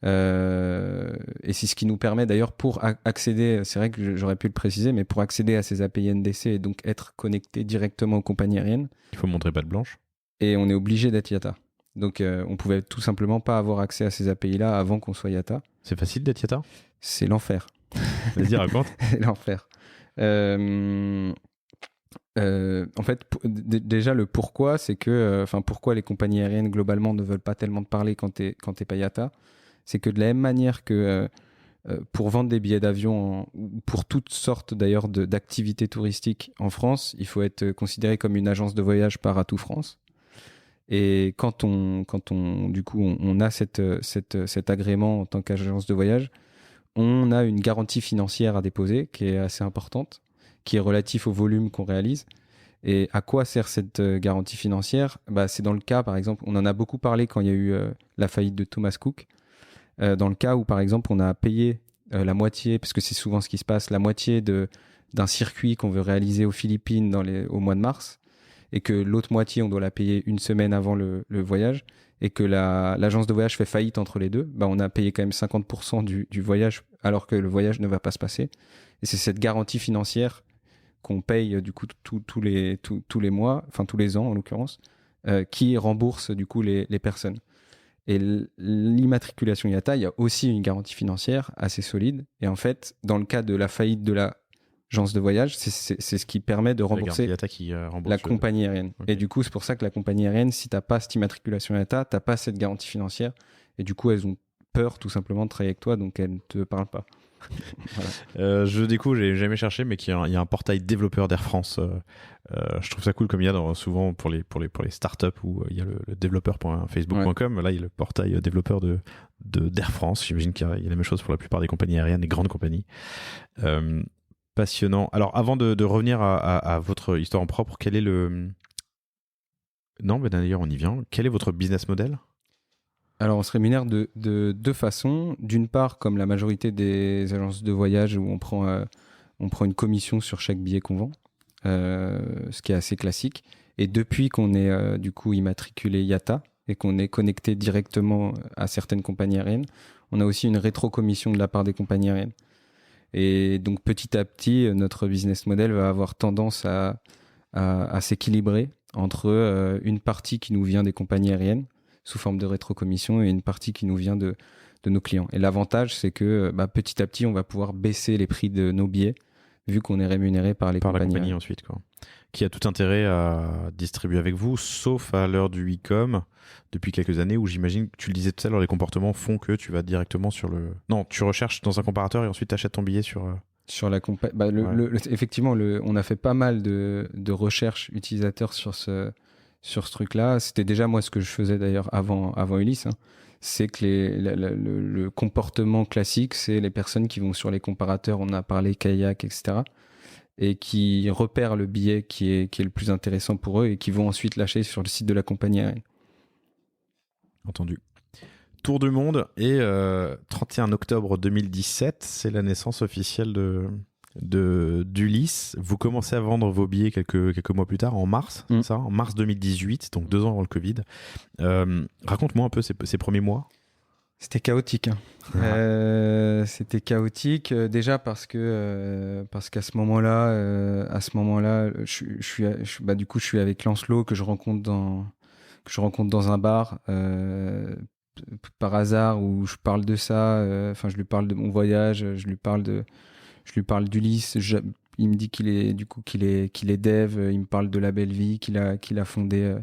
Et c'est ce qui nous permet d'ailleurs pour accéder, c'est vrai que j'aurais pu le préciser, mais pour accéder à ces API NDC et donc être connecté directement aux compagnies aériennes. Il faut montrer patte blanche. Et on est obligé d'être IATA. Donc on pouvait tout simplement pas avoir accès à ces API-là avant qu'on soit IATA. C'est facile d'être IATA ? C'est l'enfer. Vas-y, raconte. C'est l'enfer. En fait, déjà le pourquoi, c'est que, pourquoi les compagnies aériennes globalement ne veulent pas tellement te parler quand t'es pas IATA, c'est que de la même manière que pour vendre des billets d'avion, ou pour toutes sortes d'ailleurs d'activités touristiques en France, il faut être considéré comme une agence de voyage par Atout France. Et quand on du coup on a cet agrément en tant qu'agence de voyage, on a une garantie financière à déposer qui est assez importante, qui est relatif au volume qu'on réalise. Et à quoi sert cette garantie financière ? C'est dans le cas, par exemple, on en a beaucoup parlé quand il y a eu la faillite de Thomas Cook. Dans le cas où, par exemple, on a payé la moitié, parce que c'est souvent ce qui se passe, la moitié d'un circuit qu'on veut réaliser aux Philippines au mois de mars, et que l'autre moitié, on doit la payer une semaine avant le voyage, et que l'agence de voyage fait faillite entre les deux, on a payé quand même 50% du voyage, alors que le voyage ne va pas se passer. Et c'est cette garantie financière qu'on paye du coup tous les mois, enfin tous les ans en l'occurrence, qui rembourse du coup les personnes. Et l'immatriculation IATA, il y a aussi une garantie financière assez solide. Et en fait, dans le cas de la faillite de l'agence de voyage, c'est ce qui permet de rembourser la compagnie aérienne. Okay. Et du coup, c'est pour ça que la compagnie aérienne, si tu n'as pas cette immatriculation IATA, tu n'as pas cette garantie financière. Et du coup, elles ont peur tout simplement de travailler avec toi, donc elles ne te parlent pas. Voilà. Je découvre, j'ai jamais cherché, mais il y a un portail développeur d'Air France. Je trouve ça cool, comme il y a souvent pour les startups où il y a le développeur.facebook.com. Ouais. Là, il y a le portail développeur d'Air France. J'imagine qu'il y a la même chose pour la plupart des compagnies aériennes, des grandes compagnies. Passionnant. Alors, avant de revenir à votre histoire en propre, quel est le... Non, mais d'ailleurs, on y vient. Quel est votre business model ? Alors, on se rémunère de deux façons. D'une part, comme la majorité des agences de voyage où on prend une commission sur chaque billet qu'on vend, ce qui est assez classique. Et depuis qu'on est du coup immatriculé IATA et qu'on est connecté directement à certaines compagnies aériennes, on a aussi une rétro-commission de la part des compagnies aériennes. Et donc, petit à petit, notre business model va avoir tendance à s'équilibrer entre une partie qui nous vient des compagnies aériennes, sous forme de rétrocommission, et une partie qui nous vient de nos clients. Et l'avantage, c'est que petit à petit, on va pouvoir baisser les prix de nos billets, vu qu'on est rémunéré par les compagnies. Par la compagnie ensuite, quoi. Qui a tout intérêt à distribuer avec vous, sauf à l'heure du e-com, depuis quelques années, où j'imagine que tu le disais tout à l'heure, les comportements font que tu vas directement sur le... Non, tu recherches dans un comparateur et ensuite tu achètes ton billet sur... Sur la effectivement, on a fait pas mal de recherches utilisateurs sur ce truc-là. C'était déjà moi ce que je faisais d'ailleurs avant Ulysse. C'est que le comportement classique, c'est les personnes qui vont sur les comparateurs, on a parlé kayak, etc., et qui repèrent le billet qui est le plus intéressant pour eux et qui vont ensuite lâcher sur le site de la compagnie aérienne. Entendu. Tour du monde et 31 octobre 2017, c'est la naissance officielle d'Ulysse. Vous commencez à vendre vos billets quelques mois plus tard, en mars, ça, en mars 2018, donc 2 ans avant le Covid. Raconte-moi un peu ces premiers mois. C'était chaotique. C'était chaotique déjà parce qu'à ce moment-là, je suis avec Lancelot que je rencontre dans un bar par hasard où je parle de ça. Je lui parle de mon voyage, je lui parle d'Ulysse. Il me dit qu'il est dev. Il me parle de La Belle Vie qu'il a fondé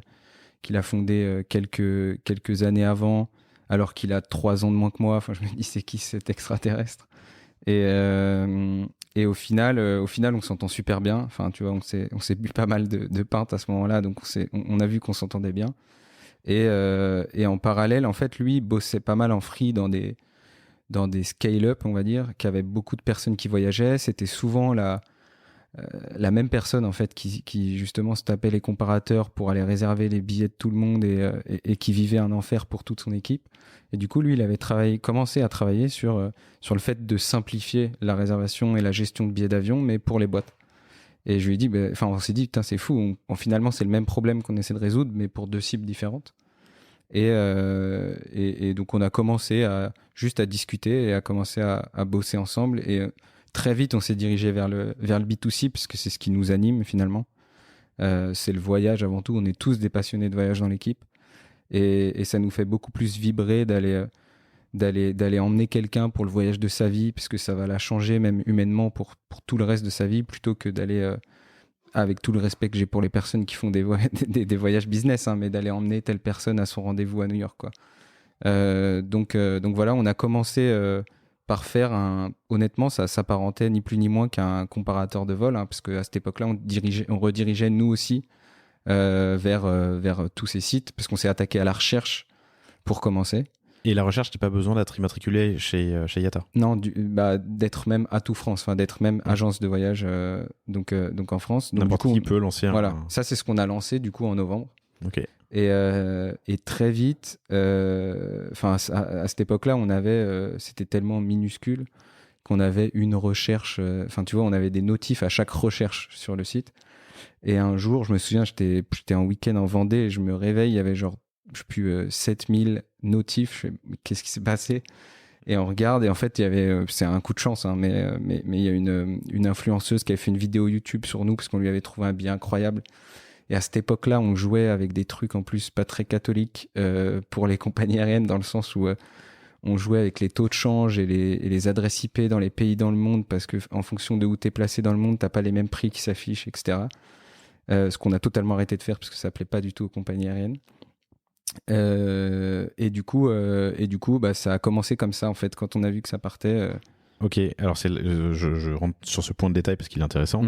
quelques années avant, alors qu'il a 3 ans de moins que moi. Je me dis, c'est qui cet extraterrestre ? Et au final, on s'entend super bien. Tu vois, on s'est bu pas mal de pintes à ce moment-là, donc on a vu qu'on s'entendait bien. Et en parallèle, en fait, lui bossait pas mal en free dans des scale-up, on va dire, qui avaient beaucoup de personnes qui voyageaient. C'était souvent la même personne en fait qui justement se tapait les comparateurs pour aller réserver les billets de tout le monde et qui vivait un enfer pour toute son équipe. Et du coup, lui, il avait commencé à travailler sur le fait de simplifier la réservation et la gestion de billets d'avion, mais pour les boîtes. Et je lui ai dit, on s'est dit, putain, c'est fou. Finalement, c'est le même problème qu'on essaie de résoudre, mais pour 2 cibles différentes. Et donc on a commencé juste à discuter et à commencer à bosser ensemble. Et très vite, on s'est dirigé vers le B2C, parce que c'est ce qui nous anime finalement. C'est le voyage avant tout. On est tous des passionnés de voyage dans l'équipe. Et ça nous fait beaucoup plus vibrer d'aller emmener quelqu'un pour le voyage de sa vie, parce que ça va la changer même humainement pour tout le reste de sa vie, plutôt que d'aller, avec tout le respect que j'ai pour les personnes qui font des voyages business, hein, mais d'aller emmener telle personne à son rendez-vous à New York, quoi. Donc voilà, on a commencé par faire honnêtement, ça s'apparentait ni plus ni moins qu'un comparateur de vol, hein, parce qu'à cette époque-là, on redirigeait nous aussi vers tous ces sites, parce qu'on s'est attaqué à la recherche pour commencer. Et la recherche, t'as pas besoin d'être immatriculé chez IATA? Non, d'être même Atout France, enfin d'être même agence de voyage, donc en France. Donc, n'importe qui peut lancer voilà, ça c'est ce qu'on a lancé du coup en novembre. Ok. Et très vite, à cette époque-là, c'était tellement minuscule qu'on avait une recherche. Tu vois, on avait des notifs à chaque recherche sur le site. Et un jour, je me souviens, j'étais en week-end en Vendée et je me réveille, il y avait genre, je sais plus, 7000 notifs. Je fais, mais qu'est-ce qui s'est passé? Et on regarde, et en fait, il y avait, c'est un coup de chance, hein, mais il y a une influenceuse qui avait fait une vidéo YouTube sur nous parce qu'on lui avait trouvé un billet incroyable. Et à cette époque-là, on jouait avec des trucs en plus pas très catholiques pour les compagnies aériennes, dans le sens où on jouait avec les taux de change et les adresses IP dans les pays dans le monde, parce que en fonction de où tu es placé dans le monde, t'as pas les mêmes prix qui s'affichent, etc. Ce qu'on a totalement arrêté de faire parce que ça plaît pas du tout aux compagnies aériennes. Et du coup, ça a commencé comme ça en fait, quand on a vu que ça partait. Ok, alors je rentre sur ce point de détail parce qu'il est intéressant.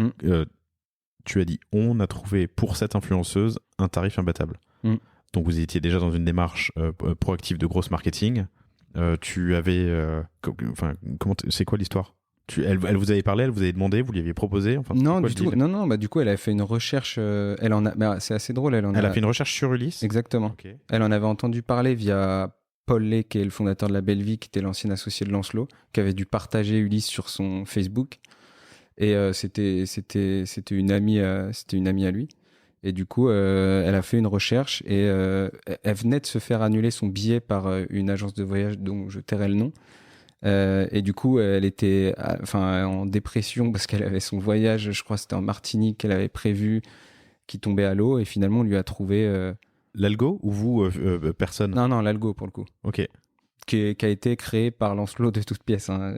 Tu as dit, on a trouvé pour cette influenceuse un tarif imbattable. Donc vous étiez déjà dans une démarche proactive de grosse marketing. Tu avais, c'est quoi l'histoire? Elle vous avait parlé, elle vous avait demandé, vous lui aviez proposé? Non, du tout. Non, du coup, elle a fait une recherche. C'est assez drôle. Elle a fait une recherche sur Ulysse? Exactement. Okay. Elle en avait entendu parler via Paul Lay, qui est le fondateur de la Belle Vie, qui était l'ancien associé de Lancelot, qui avait dû partager Ulysse sur son Facebook. Et c'était une amie à lui. Et du coup, elle a fait une recherche et elle venait de se faire annuler son billet par une agence de voyage dont je tairai le nom. Et du coup, elle était en dépression parce qu'elle avait son voyage, je crois que c'était en Martinique qu'elle avait prévu, qui tombait à l'eau. Et finalement, on lui a trouvé... L'algo ou vous, personne? Non, l'algo pour le coup. Ok. Qui a été créé par Lancelot de toutes pièces. Hein.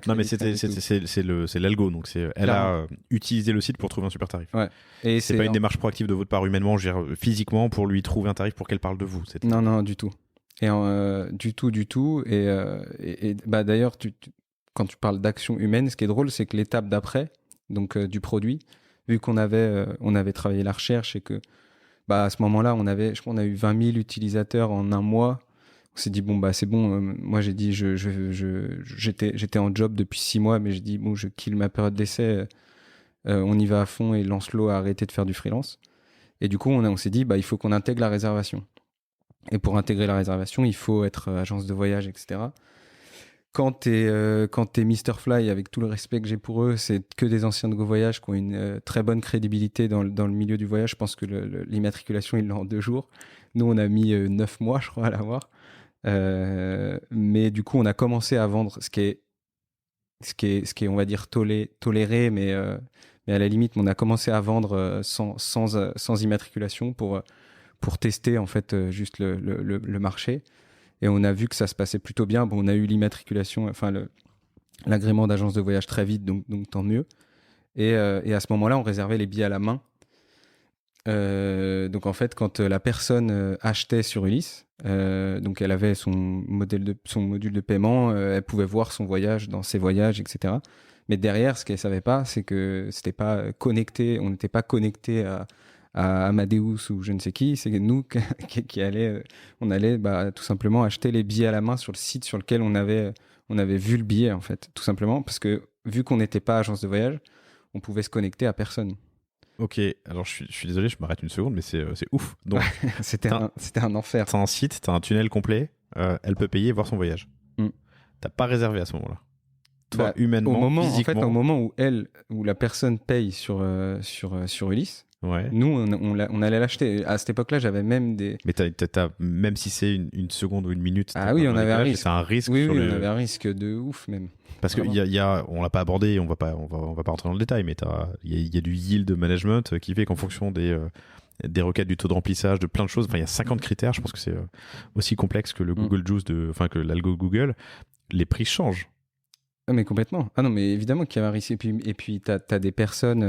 Non, mais c'est l'algo. Donc elle a utilisé le site pour trouver un super tarif. Ouais. Et c'est pas une démarche proactive de votre part humainement, physiquement, pour lui trouver un tarif pour qu'elle parle de vous. Non, du tout. Et du tout. Et d'ailleurs, quand tu parles d'action humaine, ce qui est drôle, c'est que l'étape d'après, donc du produit, vu qu'on avait travaillé la recherche et que à ce moment-là, je crois qu'on a eu 20 000 utilisateurs en un mois. On s'est dit, c'est bon. Moi, j'ai dit, j'étais en job depuis 6 mois, mais j'ai dit, bon, je kill ma période d'essai. On y va à fond, et Lancelot a arrêté de faire du freelance. Et du coup, on s'est dit, il faut qu'on intègre la réservation. Et pour intégrer la réservation, il faut être agence de voyage, etc. Quand t'es Mr. Fly, avec tout le respect que j'ai pour eux, c'est que des anciens de Go Voyage qui ont une très bonne crédibilité dans le milieu du voyage. Je pense que l'immatriculation, ils l'ont en 2 jours. Nous, on a mis 9 mois, je crois, à l'avoir. Mais du coup, on a commencé à vendre ce qui est on va dire, toléré, mais à la limite, on a commencé à vendre sans immatriculation pour tester en fait juste le marché. Et on a vu que ça se passait plutôt bien. Bon, on a eu l'immatriculation, l'agrément d'agence de voyage très vite, donc tant mieux. Et à ce moment-là, on réservait les billets à la main. Donc en fait, quand la personne achetait sur Ulysse, donc elle avait son module de paiement, elle pouvait voir son voyage dans ses voyages, etc. Mais derrière, ce qu'elle savait pas, c'est que c'était pas connecté, on n'était pas connecté à Amadeus ou je ne sais qui. C'est nous qui on allait tout simplement acheter les billets à la main sur le site sur lequel on avait vu le billet, en fait, tout simplement, parce que vu qu'on n'était pas agence de voyage, on pouvait se connecter à personne. Ok, alors je suis désolé, je m'arrête une seconde, mais c'est ouf. Donc, c'était un enfer. T'as un site, t'as un tunnel complet, elle peut payer et voir son voyage. T'as pas réservé à ce moment-là. Toi, humainement, physiquement... En fait, au moment où la personne paye sur Ulysse, Ouais. Nous, on allait l'acheter. À cette époque-là, j'avais même des... Mais même si c'est une seconde ou une minute, Ah oui, on avait un risque. C'est un risque Oui, sur oui, le... on avait un risque de ouf même. Parce que on l'a pas abordé, on va pas rentrer dans le détail, mais il y a du yield management qui fait qu'en fonction des requêtes, du taux de remplissage, de plein de choses, enfin il y a 50 critères, je pense que c'est aussi complexe que le Google Juice, que l'algo Google, les prix changent. Ah, mais complètement. Ah non, mais évidemment qu'il y avait un risque. Et puis t'as des personnes,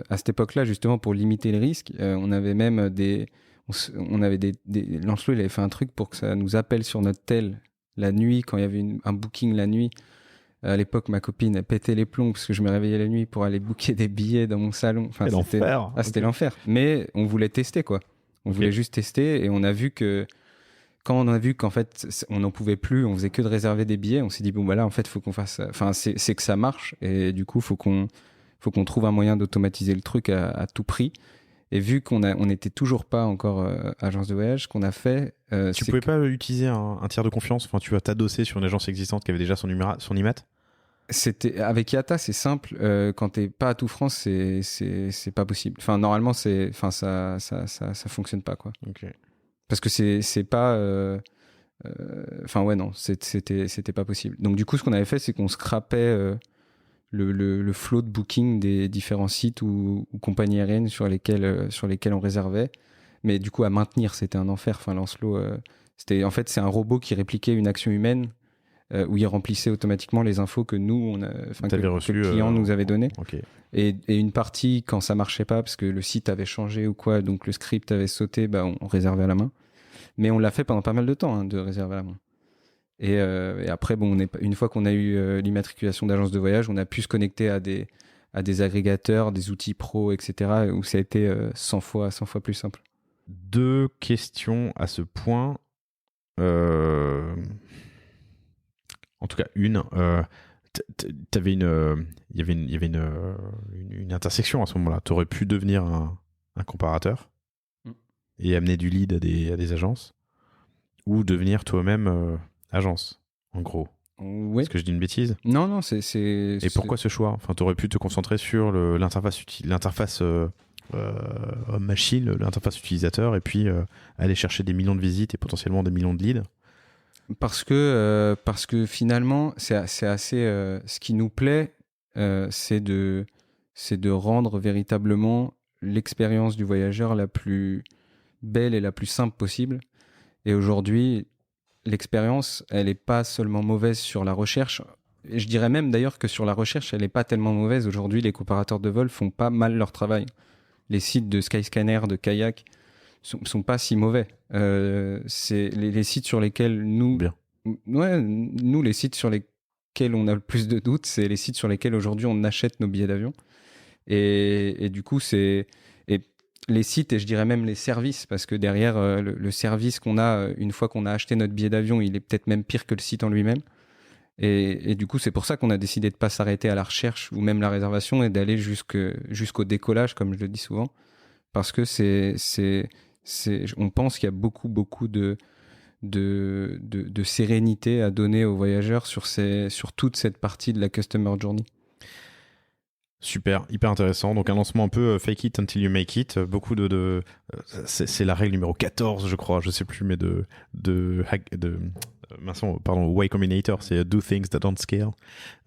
à cette époque-là, justement, pour limiter les risques, on avait même on avait Lancelot, il avait fait un truc pour que ça nous appelle sur notre tel la nuit, quand il y avait un booking la nuit. À l'époque, ma copine a pété les plombs parce que je me réveillais la nuit pour aller booker des billets dans mon salon. Enfin, c'était l'enfer. C'était l'enfer. Mais on voulait tester, quoi. On voulait juste tester, et on a vu que quand on a vu qu'en fait on n'en pouvait plus, on faisait que de réserver des billets, on s'est dit bon bah là en fait faut qu'on fasse, enfin c'est que ça marche, et du coup faut qu'on trouve un moyen d'automatiser le truc à tout prix. Et vu qu'on n'était toujours pas encore agence de voyage, ce qu'on a fait, tu pouvais pas utiliser un tiers de confiance, enfin tu vas t'adosser sur une agence existante qui avait déjà son IMAT. C'était avec IATA, c'est simple. Quand t'es pas à Tout France, c'est pas possible. Enfin normalement ça fonctionne pas, quoi. Ok. Parce que c'est pas enfin ouais, non, c'était pas possible. Donc du coup ce qu'on avait fait, c'est qu'on scrapait le flow de booking des différents sites ou compagnies aériennes sur lesquelles on réservait. Mais du coup, à maintenir, c'était un enfer. Enfin, Lancelot, c'est un robot qui répliquait une action humaine, où il remplissait automatiquement les infos que que le client nous avait données. Okay. Et une partie, quand ça marchait pas, parce que le site avait changé ou quoi, donc le script avait sauté, bah, on réservait à la main. Mais on l'a fait pendant pas mal de temps, de réserver à la main. Et après, bon, une fois qu'on a eu l'immatriculation d'agence de voyage, on a pu se connecter à des agrégateurs, des outils pro, etc., où ça a été 100 fois plus simple. 2 questions à ce point. En tout cas, une. Il y avait une intersection à ce moment-là. Tu aurais pu devenir un comparateur et amener du lead à des agences, ou devenir toi-même agence, en gros. Oui. Est-ce que je dis une bêtise ? Non, Et pourquoi ce choix ? Enfin, tu aurais pu te concentrer sur l'interface machine, l'interface utilisateur, et puis aller chercher des millions de visites et potentiellement des millions de leads. Parce que finalement, c'est assez. Ce qui nous plaît, c'est de rendre véritablement l'expérience du voyageur la plus belle et la plus simple possible. Et aujourd'hui, l'expérience, elle n'est pas seulement mauvaise sur la recherche. Et je dirais même d'ailleurs que sur la recherche, elle n'est pas tellement mauvaise. Aujourd'hui, les comparateurs de vol font pas mal leur travail. Les sites de Skyscanner, de Kayak, sont pas si mauvais. C'est les sites sur lesquels les sites sur lesquels on a le plus de doutes, c'est les sites sur lesquels aujourd'hui on achète nos billets d'avion. Et du coup, c'est les sites, et je dirais même les services, parce que derrière le service qu'on a une fois qu'on a acheté notre billet d'avion, il est peut-être même pire que le site en lui-même. Et du coup, c'est pour ça qu'on a décidé de pas s'arrêter à la recherche ou même la réservation, et d'aller jusqu'au décollage, comme je le dis souvent, parce que on pense qu'il y a beaucoup de sérénité à donner aux voyageurs sur toute cette partie de la customer journey. Super, hyper intéressant. Donc un lancement un peu fake it until you make it. Beaucoup c'est la règle numéro 14, je crois, je sais plus, mais Y Combinator, c'est do things that don't scale.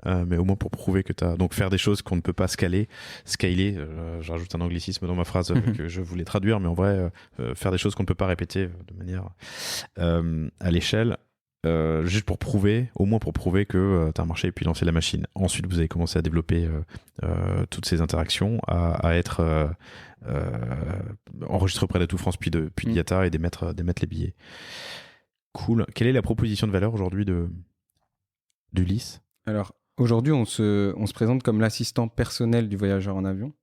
Mais au moins pour prouver que donc faire des choses qu'on ne peut pas scaler. Je rajoute un anglicisme dans ma phrase que je voulais traduire, mais en vrai, faire des choses qu'on ne peut pas répéter de manière à l'échelle. Juste pour prouver, au moins pour prouver que tu as marché et puis lancer la machine. Ensuite, vous avez commencé à développer toutes ces interactions, à être enregistré auprès de Tout France, puis d'IATA, et d'émettre les billets. Cool. Quelle est la proposition de valeur aujourd'hui d'Ulysse ? Alors, aujourd'hui, on se présente comme l'assistant personnel du voyageur en avion.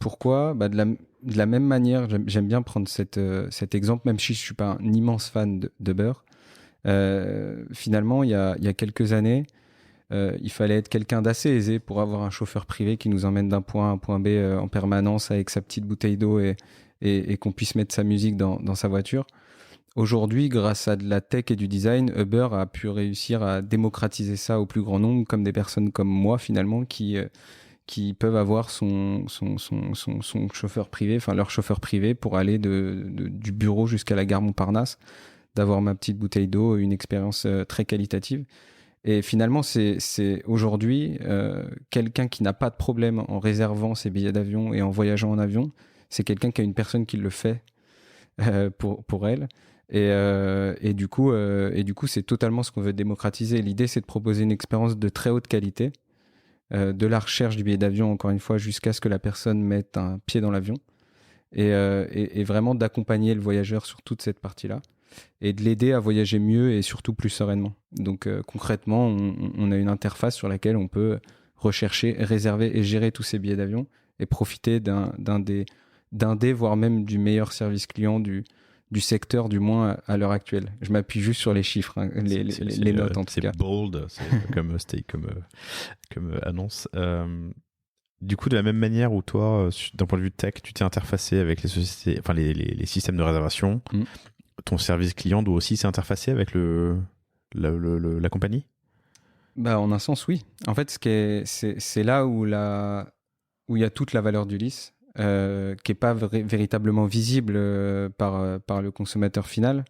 Pourquoi ? De la même manière, j'aime bien prendre cet exemple, même si je ne suis pas un immense fan d'Uber. Finalement, il y a quelques années, il fallait être quelqu'un d'assez aisé pour avoir un chauffeur privé qui nous emmène d'un point A à un point B en permanence avec sa petite bouteille d'eau, et qu'on puisse mettre sa musique dans sa voiture. Aujourd'hui, grâce à de la tech et du design, Uber a pu réussir à démocratiser ça au plus grand nombre, comme des personnes comme moi finalement qui qui peuvent avoir son chauffeur privé, enfin leur chauffeur privé pour aller du bureau jusqu'à la gare Montparnasse, d'avoir ma petite bouteille d'eau, une expérience très qualitative. Et finalement, c'est aujourd'hui quelqu'un qui n'a pas de problème en réservant ses billets d'avion et en voyageant en avion, c'est quelqu'un qui a une personne qui le fait pour elle. Et du coup, c'est totalement ce qu'on veut démocratiser. L'idée, c'est de proposer une expérience de très haute qualité, de la recherche du billet d'avion, encore une fois, jusqu'à ce que la personne mette un pied dans l'avion, et vraiment d'accompagner le voyageur sur toute cette partie-là, et de l'aider à voyager mieux et surtout plus sereinement. Donc concrètement, on a une interface sur laquelle on peut rechercher, réserver et gérer tous ces billets d'avion et profiter d'un des, voire même du meilleur service client du secteur, du moins à l'heure actuelle. Je m'appuie juste sur les chiffres, hein, les notes en tout cas. C'est bold, c'est comme annonce. Du coup, de la même manière où toi, d'un point de vue tech, tu t'es interfacé avec les sociétés, enfin les systèmes de réservation, ton service client doit aussi s'interfacer avec la compagnie? Bah, en un sens, oui. En fait, c'est là où il y a toute la valeur d'Ulysse, qui n'est pas véritablement visible par le consommateur final.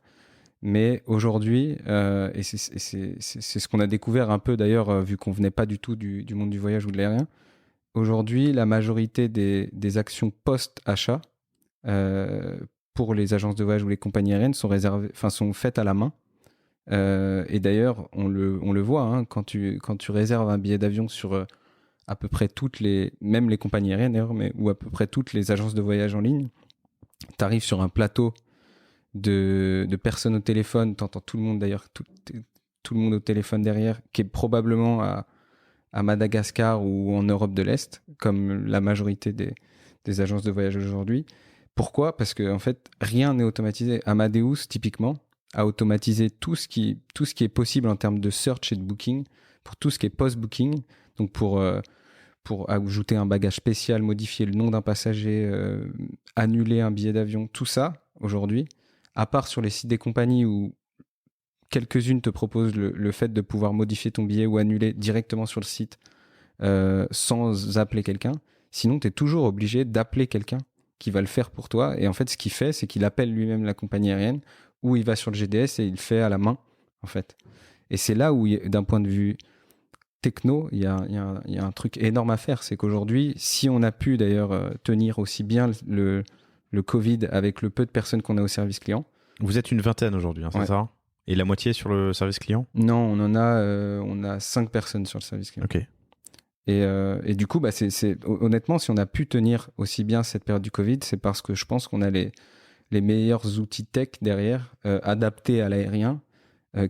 Mais aujourd'hui, et c'est ce qu'on a découvert un peu d'ailleurs, vu qu'on venait pas du tout du monde du voyage ou de l'aérien. Aujourd'hui, la majorité des actions post-achat pour les agences de voyage ou les compagnies aériennes sont faites à la main. Et d'ailleurs, on le voit, hein, quand tu réserves un billet d'avion sur à peu près même les compagnies aériennes d'ailleurs, ou à peu près toutes les agences de voyage en ligne, tu arrives sur un plateau de personnes au téléphone, t'entends tout le monde d'ailleurs, tout le monde au téléphone derrière, qui est probablement à Madagascar ou en Europe de l'Est, comme la majorité des agences de voyage aujourd'hui. Pourquoi ? Parce que en fait, rien n'est automatisé. Amadeus, typiquement, a automatisé tout ce qui est possible en termes de search et de booking, pour tout ce qui est post-booking, donc pour ajouter un bagage spécial, modifier le nom d'un passager, annuler un billet d'avion, tout ça, aujourd'hui, à part sur les sites des compagnies où quelques-unes te proposent le fait de pouvoir modifier ton billet ou annuler directement sur le site sans appeler quelqu'un. Sinon, tu es toujours obligé d'appeler quelqu'un qui va le faire pour toi. Et en fait, ce qu'il fait, c'est qu'il appelle lui-même la compagnie aérienne ou il va sur le GDS et il le fait à la main, en fait. Et c'est là où, d'un point de vue techno, il y a un truc énorme à faire. C'est qu'aujourd'hui, si on a pu d'ailleurs tenir aussi bien le Covid avec le peu de personnes qu'on a au service client. Vous êtes une vingtaine aujourd'hui, hein, c'est ouais. ça ? Et la moitié sur le service client ? Non, on a 5 personnes sur le service client. Ok. Et du coup, honnêtement, si on a pu tenir aussi bien cette période du Covid, c'est parce que je pense qu'on a les meilleurs outils tech derrière, adaptés à l'aérien,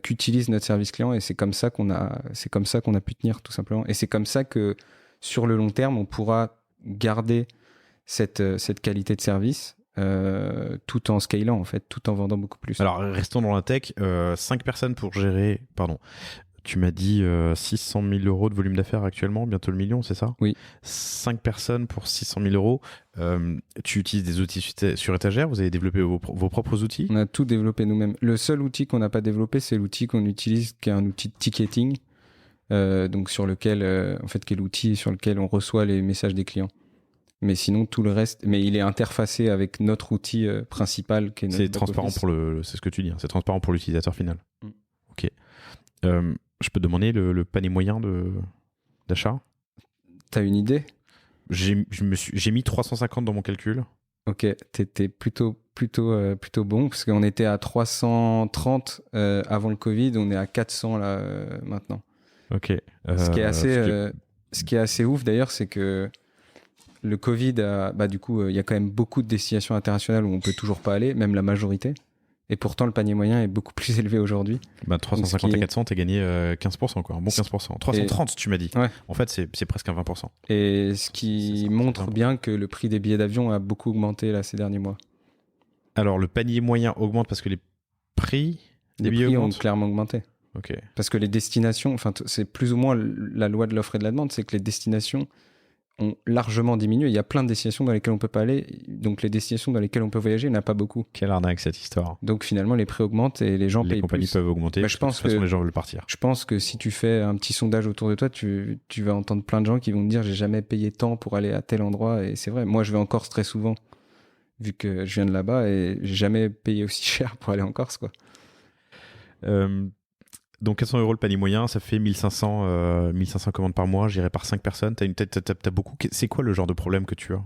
qu'utilise notre service client. Et c'est comme ça qu'on a pu tenir, tout simplement. Et c'est comme ça que, sur le long terme, on pourra garder cette qualité de service, tout en scalant, en fait, tout en vendant beaucoup plus. Alors, restons dans la tech. 5 personnes pour gérer... Pardon. Tu m'as dit 600 000 euros de volume d'affaires actuellement, bientôt le million, c'est ça ? Oui. 5 personnes pour 600 000 euros. Tu utilises des outils sur étagère ? Vous avez développé vos propres outils ? On a tout développé nous-mêmes. Le seul outil qu'on n'a pas développé, c'est l'outil qu'on utilise, qui est un outil de ticketing, donc sur lequel, qui est l'outil sur lequel on reçoit les messages des clients. Mais sinon, tout le reste, mais il est interfacé avec notre outil principal, qui est notre C'est transparent c'est ce que tu dis, hein, c'est transparent pour l'utilisateur final. Ok. Je peux te demander le panier moyen d'achat ? T'as une idée ? J'ai mis 350 dans mon calcul. Ok, t'étais plutôt bon, parce qu'on était à 330 avant le Covid, on est à 400 là maintenant. Ok. Ce qui est assez ouf d'ailleurs, c'est que le Covid, du coup, il y a quand même beaucoup de destinations internationales où on peut toujours pas aller, même la majorité. Et pourtant, le panier moyen est beaucoup plus élevé aujourd'hui. 350 et 400, t'as gagné 15%, quoi. Un bon 15%. 330, tu m'as dit. Ouais. En fait, c'est presque un 20%. Et ce qui montre bien que le prix des billets d'avion a beaucoup augmenté là, ces derniers mois. Alors, le panier moyen augmente parce que les prix des billets prix augmentent ? ont clairement augmenté. Ok. Parce que les destinations, c'est plus ou moins la loi de l'offre et de la demande, c'est que les destinations ont largement diminué. Il y a plein de destinations dans lesquelles on peut pas aller. Donc, les destinations dans lesquelles on peut voyager, il n'y en a pas beaucoup. Quelle arnaque cette histoire. Donc, finalement, les prix augmentent et les gens payent plus. Les compagnies peuvent augmenter. Bah, je pense de toute façon, que les gens veulent partir. Je pense que si tu fais un petit sondage autour de toi, tu vas entendre plein de gens qui vont te dire j'ai jamais payé tant pour aller à tel endroit. Et c'est vrai. Moi, je vais en Corse très souvent, vu que je viens de là-bas et j'ai jamais payé aussi cher pour aller en Corse, quoi. Donc 400 € le panier moyen, ça fait 1500 commandes par mois, j'irai par 5 personnes. T'as beaucoup. C'est quoi le genre de problème que tu as?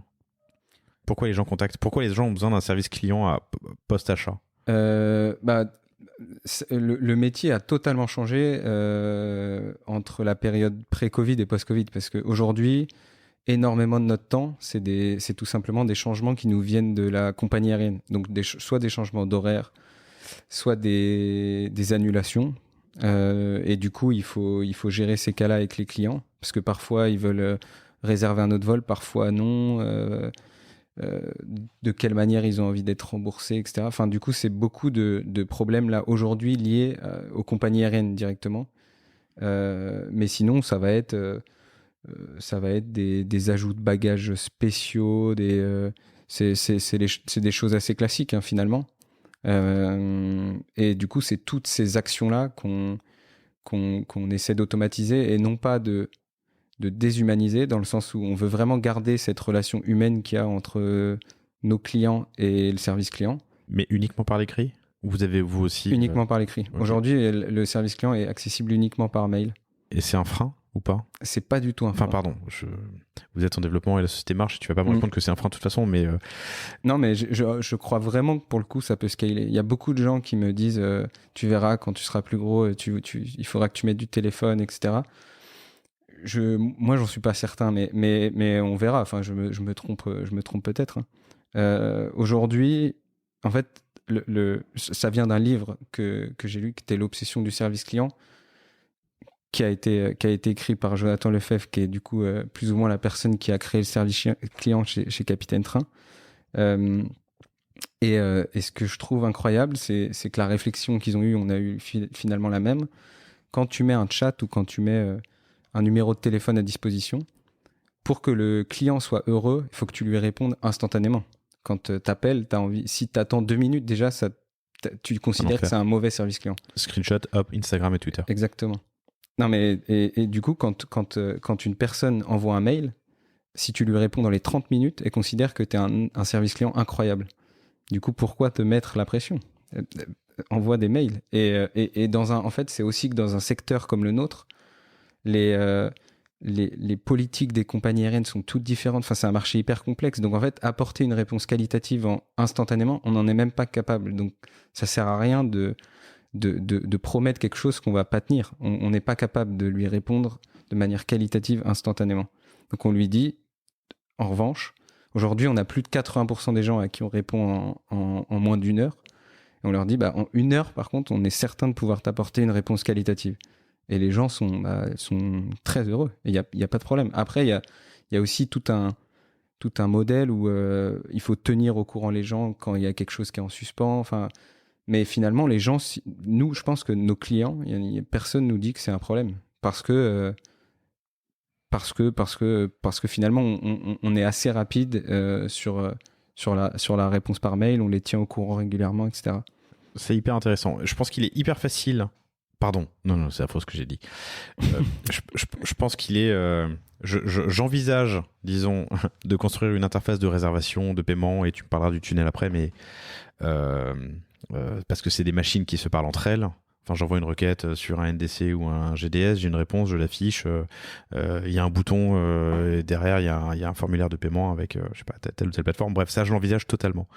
Pourquoi les gens contactent? Pourquoi les gens ont besoin d'un service client à post-achat? Le métier a totalement changé entre la période pré-Covid et post-Covid, parce qu'aujourd'hui, énormément de notre temps, c'est tout simplement des changements qui nous viennent de la compagnie aérienne. Donc soit des changements d'horaire, soit des annulations. Et du coup, il faut gérer ces cas-là avec les clients, parce que parfois ils veulent réserver un autre vol, parfois non. De quelle manière ils ont envie d'être remboursés, etc. Enfin, du coup, c'est beaucoup de problèmes là aujourd'hui liés aux compagnies aériennes directement. Mais sinon, ça va être des ajouts de bagages spéciaux, c'est des choses assez classiques hein, finalement. Et du coup, c'est toutes ces actions-là qu'on essaie d'automatiser et non pas de déshumaniser, dans le sens où on veut vraiment garder cette relation humaine qu'il y a entre nos clients et le service client. Mais uniquement par l'écrit? Vous avez vous aussi Uniquement par l'écrit. Okay. Aujourd'hui, le service client est accessible uniquement par mail. Et c'est un frein ou pas? C'est pas du tout un frein. Enfin, pardon, vous êtes en développement et la société marche, tu vas pas me répondre que c'est un frein de toute façon, mais... Non, mais je crois vraiment que pour le coup, ça peut scaler. Il y a beaucoup de gens qui me disent tu verras, quand tu seras plus gros, il faudra que tu mettes du téléphone, etc. Moi, j'en suis pas certain, mais on verra. Enfin, je me trompe peut-être. Hein. Aujourd'hui, en fait, ça vient d'un livre que j'ai lu, qui était L'obsession du service client, qui a été écrit par Jonathan Lefebvre, qui est du coup plus ou moins la personne qui a créé le service client chez Capitaine Train. Et ce que je trouve incroyable, c'est que la réflexion qu'ils ont eue, on a eu finalement la même. Quand tu mets un chat ou quand tu mets un numéro de téléphone à disposition, pour que le client soit heureux, il faut que tu lui répondes instantanément. Quand t'appelles, si t'attends 2 minutes, déjà, tu considères que c'est un mauvais service client. Screenshot, hop, Instagram et Twitter. Exactement. Non, mais et du coup, quand une personne envoie un mail, si tu lui réponds dans les 30 minutes, elle considère que tu es un service client incroyable. Du coup, pourquoi te mettre la pression? Envoie des mails. Et en fait, c'est aussi que dans un secteur comme le nôtre, les politiques des compagnies aériennes sont toutes différentes. Enfin, c'est un marché hyper complexe. Donc, en fait, apporter une réponse qualitative instantanément, on n'en est même pas capable. Donc, ça sert à rien de promettre quelque chose qu'on va pas tenir. On n'est pas capable de lui répondre de manière qualitative instantanément. Donc, on lui dit, en revanche, aujourd'hui, on a plus de 80% des gens à qui on répond en moins d'1 heure. Et on leur dit, en 1 heure, par contre, on est certain de pouvoir t'apporter une réponse qualitative. Et les gens sont très heureux. Et il n'y a pas de problème. Après, il y a aussi tout un modèle où il faut tenir au courant les gens quand il y a quelque chose qui est en suspens. Enfin, mais finalement, les gens, nous, je pense que nos clients, personne nous dit que c'est un problème. Parce que finalement, on est assez rapide sur la réponse par mail, on les tient au courant régulièrement, etc. C'est hyper intéressant. Je pense qu'il est hyper facile. Pardon, non, c'est affreux ce que j'ai dit. Je pense qu'il est... j'envisage, disons, de construire une interface de réservation, de paiement, et tu me parleras du tunnel après, mais parce que c'est des machines qui se parlent entre elles. Enfin, j'envoie une requête sur un NDC ou un GDS, j'ai une réponse, je l'affiche, il y a un bouton, et derrière, il y a un formulaire de paiement avec, je sais pas, telle ou telle plateforme. Bref, ça, je l'envisage totalement.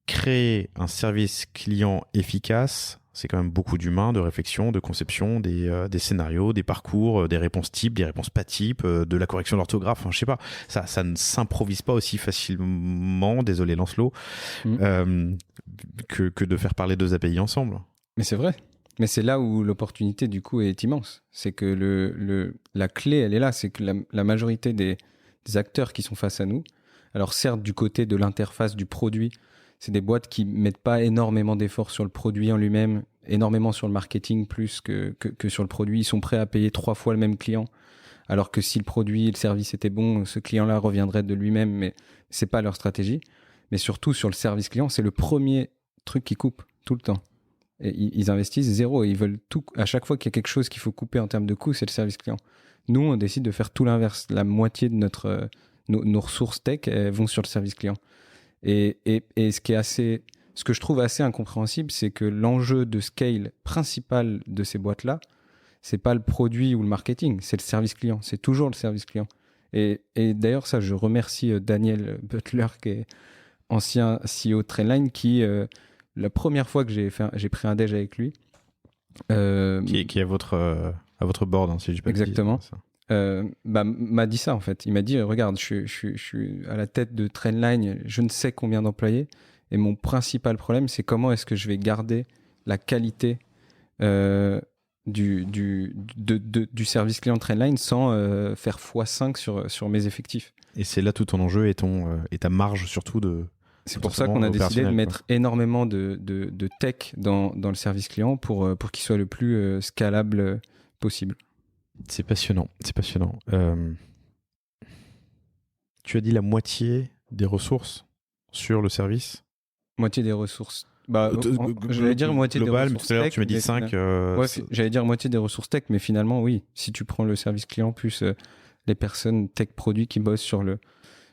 Créer un service client efficace, c'est quand même beaucoup d'humains, de réflexion, de conception, des scénarios, des parcours, des réponses types, des réponses pas types, de la correction d'orthographe. Enfin, je sais pas, ça ne s'improvise pas aussi facilement, désolé Lancelot, que de faire parler 2 API ensemble. Mais c'est vrai. Mais c'est là où l'opportunité, du coup, est immense. C'est que la clé, elle est là. C'est que la majorité des acteurs qui sont face à nous, alors certes, du côté de l'interface du produit, c'est des boîtes qui mettent pas énormément d'efforts sur le produit en lui-même, énormément sur le marketing plus que sur le produit. Ils sont prêts à payer 3 fois le même client, alors que si le produit et le service étaient bons, ce client-là reviendrait de lui-même, mais c'est pas leur stratégie. Mais surtout sur le service client, c'est le premier truc qu'ils coupent tout le temps. Et ils investissent zéro et ils veulent tout. À chaque fois qu'il y a quelque chose qu'il faut couper en termes de coûts, c'est le service client. Nous, on décide de faire tout l'inverse. La moitié de nos ressources tech vont sur le service client. Et ce que je trouve assez incompréhensible, c'est que l'enjeu de scale principal de ces boîtes-là, c'est pas le produit ou le marketing, c'est le service client. C'est toujours le service client. Et d'ailleurs, ça, je remercie Daniel Butler, qui est ancien CEO de Trainline, qui, la première fois que j'ai pris un déj avec lui... qui est à votre board, hein, si je dis pas de bêtises, exactement. ça. M'a dit ça, en fait. Il m'a dit, regarde, je suis à la tête de Trainline, je ne sais combien d'employés, et mon principal problème, c'est comment est-ce que je vais garder la qualité du service client Trainline sans faire x5 sur mes effectifs. Et c'est là tout ton enjeu et ta marge surtout de... C'est pour ça qu'on a décidé de mettre énormément de tech dans le service client pour qu'il soit le plus scalable possible. C'est passionnant, c'est passionnant. Tu as dit la moitié des ressources sur le service ? Moitié des ressources. J'allais dire moitié global, des mais ressources tout à l'heure tech. tu m'as dit 5. J'allais dire moitié des ressources tech, mais finalement, oui. Si tu prends le service client plus les personnes tech produits qui bossent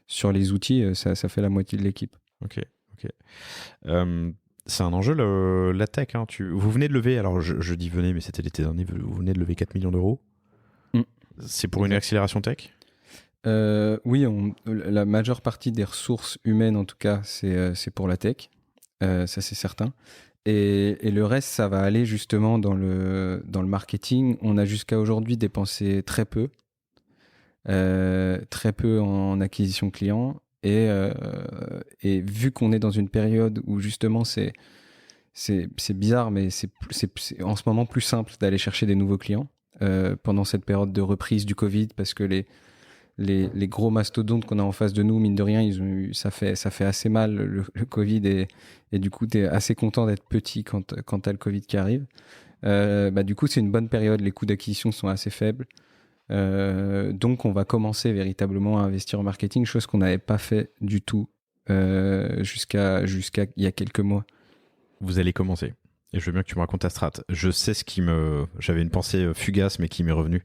sur les outils, ça fait la moitié de l'équipe. Ok. C'est un enjeu, la tech. Hein. Vous venez de lever, alors je dis venez, mais c'était l'été dernier, vous venez de lever 4 millions d'euros. C'est pour une accélération tech ? Oui, la majeure partie des ressources humaines, en tout cas, c'est pour la tech. Ça, c'est certain. Et le reste, ça va aller justement dans le marketing. On a jusqu'à aujourd'hui dépensé très peu en acquisition client. Et vu qu'on est dans une période où justement c'est bizarre, mais c'est en ce moment plus simple d'aller chercher des nouveaux clients pendant cette période de reprise du Covid, parce que les gros mastodontes qu'on a en face de nous, mine de rien, ça fait assez mal le Covid, et du coup, tu es assez content d'être petit quand tu as le Covid qui arrive. Du coup, c'est une bonne période, les coûts d'acquisition sont assez faibles. Donc, on va commencer véritablement à investir en marketing, chose qu'on n'avait pas fait du tout jusqu'à il y a quelques mois. Vous allez commencer. Et je veux bien que tu me racontes ta strat. Je sais j'avais une pensée fugace, mais qui m'est revenue.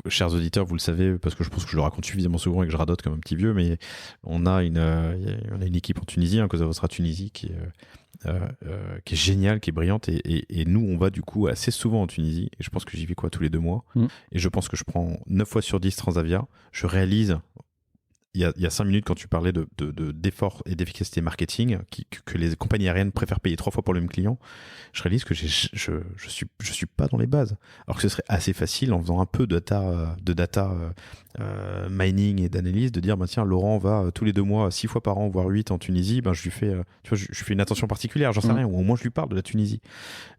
Chers auditeurs, vous le savez, parce que je pense que je le raconte suffisamment souvent et que je radote comme un petit vieux, mais on a une équipe en Tunisie, Cosa Vostra Tunisie, qui est géniale, qui est brillante, et nous, on va du coup assez souvent en Tunisie, et je pense que j'y vais tous les 2 mois, et je pense que je prends 9 fois sur 10 Transavia. Je réalise, il y a 5 minutes, quand tu parlais d'efforts et d'efficacité marketing, que les compagnies aériennes préfèrent payer 3 fois pour le même client, je réalise que je suis pas dans les bases. Alors que ce serait assez facile, en faisant un peu de data mining et d'analyse, de dire, tiens, Laurent va tous les 2 mois, 6 fois par an, voire 8 en Tunisie, je lui fais, je fais une attention particulière, j'en sais rien, ou au moins je lui parle de la Tunisie.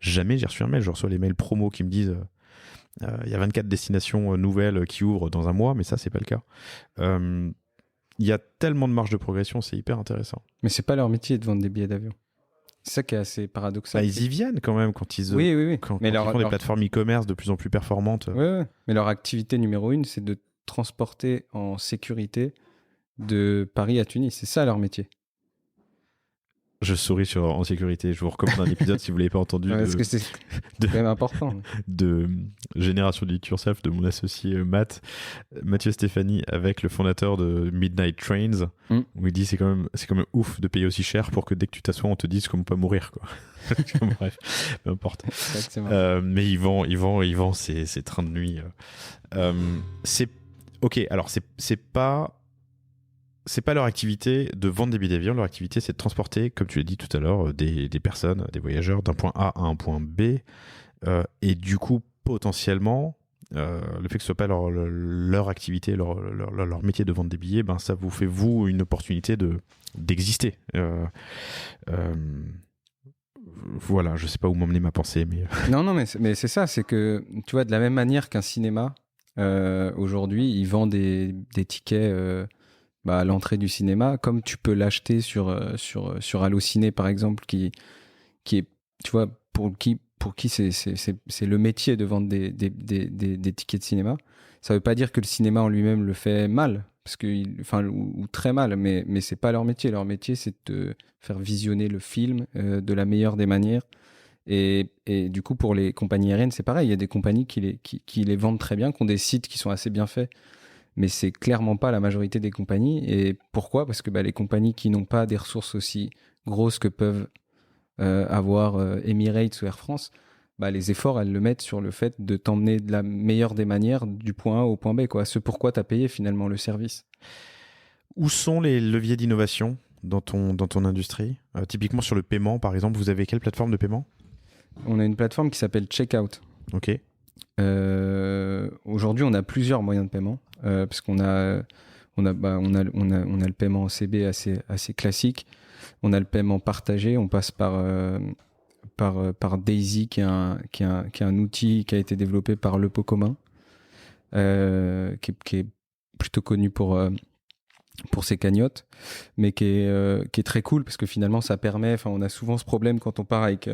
Jamais j'ai reçu un mail, je reçois les mails promo qui me disent, il y a 24 destinations nouvelles qui ouvrent dans un mois, mais ça, c'est pas le cas. Il y a tellement de marge de progression, c'est hyper intéressant. Mais c'est pas leur métier de vendre des billets d'avion. C'est ça qui est assez paradoxal. Ils y viennent quand même quand ils oui. Quand mais ils font des plateformes e-commerce de plus en plus performantes. Oui. Mais leur activité numéro 1, c'est de transporter en sécurité de Paris à Tunis. C'est ça leur métier. Je souris en sécurité. Je vous recommande un épisode si vous ne l'avez pas entendu. Parce que c'est quand même important. De Génération Do It Yourself de mon associé Mathieu Stéphanie, avec le fondateur de Midnight Trains, où il dit c'est quand même ouf de payer aussi cher pour que dès que tu t'assois, on te dise comment pas mourir, quoi. Bref, peu importe. Mais ils vendent ces trains de nuit. C'est pas leur activité de vendre des billets d'avion, leur activité c'est de transporter, comme tu l'as dit tout à l'heure, des personnes, des voyageurs d'un point A à un point B, et du coup potentiellement le fait que ce soit pas leur activité, leur métier de vendre des billets, ça vous fait vous une opportunité d'exister. Voilà, je sais pas où m'emmener ma pensée, mais non, mais c'est ça, c'est que tu vois, de la même manière qu'un cinéma aujourd'hui, ils vendent des tickets à l'entrée du cinéma, comme tu peux l'acheter sur Allociné par exemple, qui est, tu vois, pour qui pour qui c'est le métier de vendre des tickets de cinéma. Ça veut pas dire que le cinéma en lui-même le fait mal, parce que, ou très mal, mais c'est pas leur métier. Leur métier, c'est de faire visionner le film de la meilleure des manières. Et du coup, pour les compagnies aériennes, c'est pareil. Il y a des compagnies qui les vendent très bien, qui ont des sites qui sont assez bien faits, mais c'est clairement pas la majorité des compagnies. Et pourquoi ? Parce que les compagnies qui n'ont pas des ressources aussi grosses que peuvent avoir Emirates ou Air France, les efforts, elles le mettent sur le fait de t'emmener de la meilleure des manières du point A au point B, quoi. Ce pourquoi tu as payé finalement le service. Où sont les leviers d'innovation dans ton industrie ? Typiquement sur le paiement, par exemple, vous avez quelle plateforme de paiement ? On a une plateforme qui s'appelle Checkout. Ok. Aujourd'hui, on a plusieurs moyens de paiement parce qu'on a le paiement en CB assez classique. On a le paiement partagé. On passe par Daisy, qui est un outil qui a été développé par Le Pot Commun, qui est plutôt connu pour ses cagnottes, mais qui est très cool parce que finalement, ça permet. On a souvent ce problème quand on part avec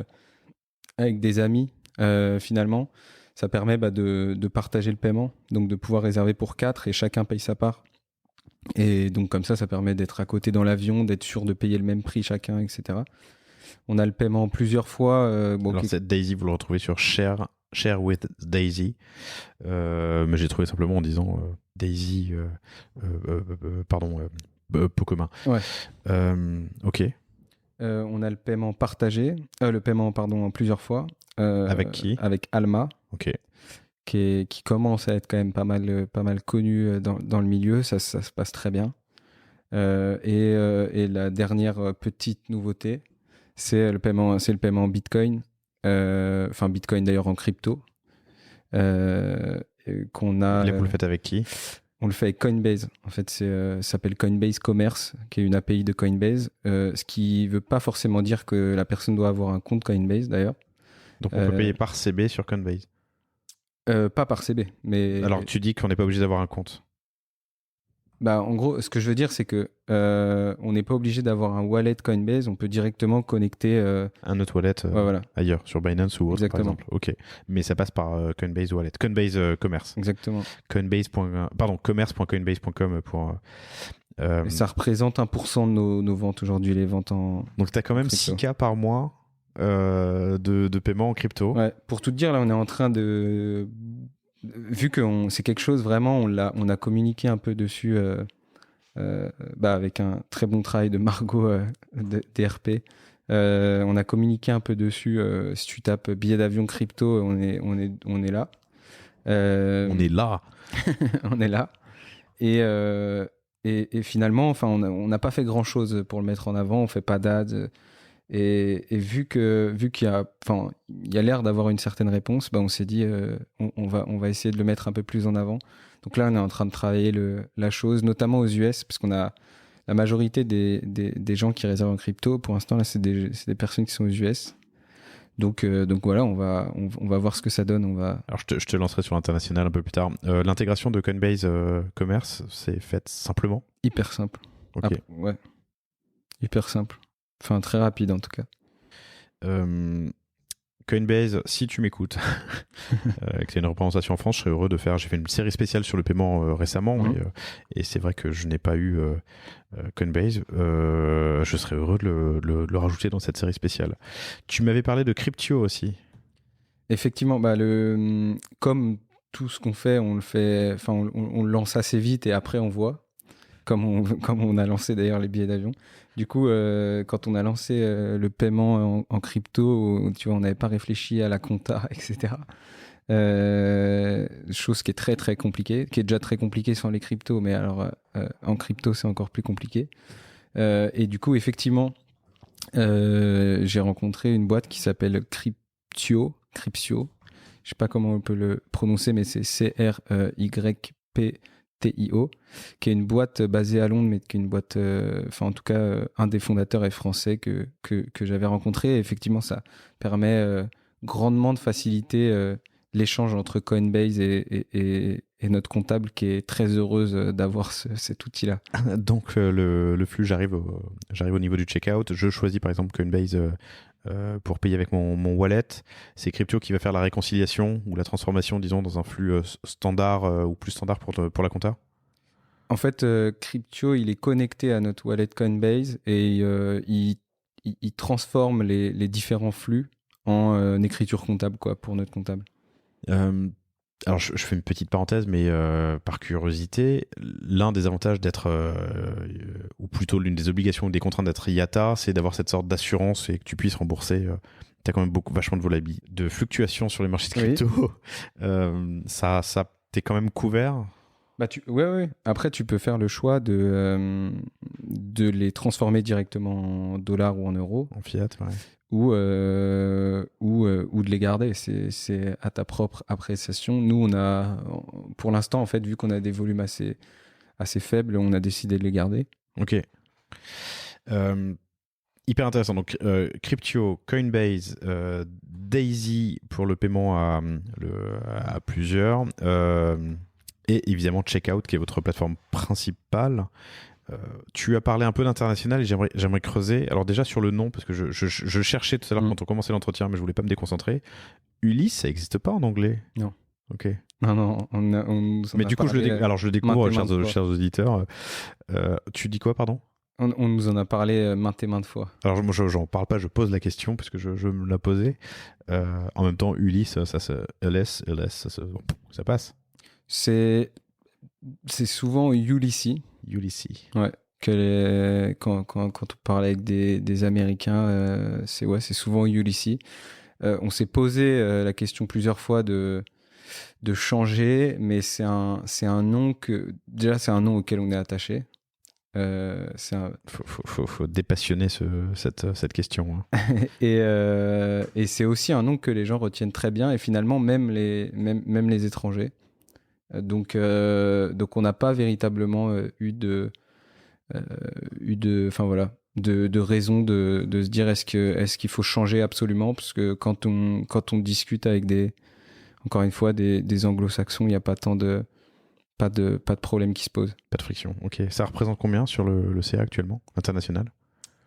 des amis. Finalement, ça permet de partager le paiement, donc de pouvoir réserver pour 4 et chacun paye sa part. Et donc comme ça permet d'être à côté dans l'avion, d'être sûr de payer le même prix chacun, etc. On a le paiement plusieurs fois. Alors cette Daisy, vous le retrouvez sur Share with Daisy, mais j'ai trouvé simplement en disant Daisy, pot commun. Ouais. Ok. On a le paiement partagé, en plusieurs fois. Avec qui ? Avec Alma. Ok. Qui commence à être quand même pas mal connu dans le milieu. Ça se passe très bien. Et la dernière petite nouveauté, c'est le paiement Bitcoin. Bitcoin d'ailleurs en crypto. Qu'on a. Là, vous le faites avec qui ? On le fait avec Coinbase. En fait, ça s'appelle Coinbase Commerce, qui est une API de Coinbase. Ce qui veut pas forcément dire que la personne doit avoir un compte Coinbase d'ailleurs. Donc on peut payer par CB sur Coinbase ? Pas par CB, mais... Alors tu dis qu'on n'est pas obligé d'avoir un compte. En gros, ce que je veux dire, c'est que on n'est pas obligé d'avoir un wallet Coinbase. On peut directement connecter un autre wallet ailleurs, sur Binance ou autre. Exactement. Par exemple. Ok, mais ça passe par Coinbase Wallet, Coinbase Commerce. Exactement. Commerce.coinbase.com pour. Ça représente 1% de nos ventes aujourd'hui, les ventes en. Donc tu as quand même crypto. 6K par mois de paiement en crypto. Ouais. Pour tout te dire, là, on est en train de. Vu que c'est quelque chose vraiment, on a communiqué un peu dessus avec un très bon travail de Margot DRP. On a communiqué un peu dessus. Si tu tapes billet d'avion crypto, on est là. On est là. On est là. Et finalement, on n'a pas fait grand chose pour le mettre en avant. On fait pas d'ads. Et vu qu'il y a l'air d'avoir une certaine réponse, on s'est dit on va essayer de le mettre un peu plus en avant. Donc là, on est en train de travailler la chose, notamment aux US, parce qu'on a la majorité des gens qui réservent en crypto. Pour l'instant, là, c'est des personnes qui sont aux US. Donc voilà, on va voir ce que ça donne. Alors je te lancerai sur l'international un peu plus tard. L'intégration de Coinbase Commerce, c'est faite simplement ? Hyper simple. Ok. Ouais. Hyper simple. Enfin, très rapide en tout cas. Coinbase, si tu m'écoutes, que tu as une représentation en France, je serais heureux de faire. J'ai fait une série spéciale sur le paiement récemment, et c'est vrai que je n'ai pas eu Coinbase. Je serais heureux de le rajouter dans cette série spéciale. Tu m'avais parlé de Cryptio aussi. Effectivement, comme tout ce qu'on fait, on le lance assez vite et après on voit. Comme on a lancé d'ailleurs les billets d'avion. Du coup, quand on a lancé le paiement en crypto, tu vois, on n'avait pas réfléchi à la compta, etc. Chose qui est très très compliquée, qui est déjà très compliquée sans les cryptos, mais alors en crypto c'est encore plus compliqué. Et du coup, effectivement, j'ai rencontré une boîte qui s'appelle Cryptio. Je sais pas comment on peut le prononcer, mais c'est CRYPTIO, qui est une boîte basée à Londres, mais qui est une boîte, en tout cas, un des fondateurs est français que j'avais rencontré. Et effectivement, ça permet grandement de faciliter l'échange entre Coinbase et notre comptable, qui est très heureuse d'avoir cet outil-là. Donc le flux, j'arrive au niveau du checkout. Je choisis par exemple Coinbase pour payer avec mon wallet. C'est Cryptio qui va faire la réconciliation ou la transformation, disons, dans un flux standard ou plus standard pour la compta. En fait, Cryptio, il est connecté à notre wallet Coinbase et il transforme les différents flux en écriture comptable, quoi, pour notre comptable. Alors, je fais une petite parenthèse, mais par curiosité, l'un des avantages d'être, ou plutôt l'une des obligations ou des contraintes d'être IATA, c'est d'avoir cette sorte d'assurance et que tu puisses rembourser. Tu as quand même vachement de fluctuations sur les marchés de crypto. Oui. Ça t'es quand même couvert. Ouais. Après, tu peux faire le choix de les transformer directement en dollars ou en euros. En fiat, ouais. Ou de les garder. C'est à ta propre appréciation. Nous, on a, pour l'instant, en fait, vu qu'on a des volumes assez faibles, on a décidé de les garder. Ok. Hyper intéressant. Donc, Cryptio, Coinbase, Daisy pour le paiement à plusieurs, et évidemment Checkout qui est votre plateforme principale. Tu as parlé un peu d'international et j'aimerais creuser. Alors déjà sur le nom, parce que je cherchais tout à l'heure quand on commençait l'entretien, mais je voulais pas me déconcentrer. Ulysse, ça n'existe pas en anglais? Non. Ok. Non, mais du coup, je le découvre, chers auditeurs. Tu dis quoi, pardon? On nous en a parlé maintes et maintes fois. Alors moi, j'en parle pas, je pose la question parce que je me la posais. En même temps, Ulysse, LS, ça passe. C'est souvent Ulysses. Ouais. Quand on parle avec des Américains, c'est souvent Ulysses. On s'est posé la question plusieurs fois de changer, mais c'est un nom c'est un nom auquel on est attaché. Faut dépassionner cette question. Hein. et c'est aussi un nom que les gens retiennent très bien et finalement même les étrangers. Donc on n'a pas véritablement eu de raison de se dire est-ce qu'il faut changer absolument, parce que quand on discute avec encore une fois des anglo-saxons, il n'y a pas de problème qui se pose. Pas de friction. Ok. Ça représente combien sur le CA actuellement, international?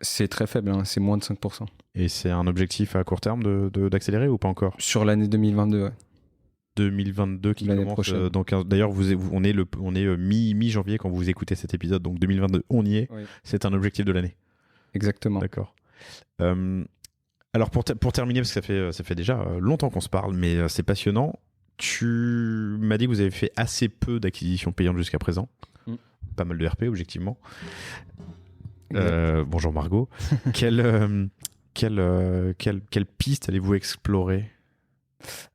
C'est très faible, hein, c'est moins de 5%. Et c'est un objectif à court terme d'accélérer ou pas encore? Sur l'année 2022, ouais. 2022 qui l'année commence. Prochaine. Donc d'ailleurs, on est mi-janvier quand vous écoutez cet épisode, donc 2022, on y est. Oui. C'est un objectif de l'année. Exactement. D'accord. Alors pour terminer, parce que ça fait déjà longtemps qu'on se parle, mais c'est passionnant. Tu m'as dit que vous avez fait assez peu d'acquisitions payantes jusqu'à présent. Pas mal de RP, objectivement. Bonjour Margot. Quelle piste allez-vous explorer?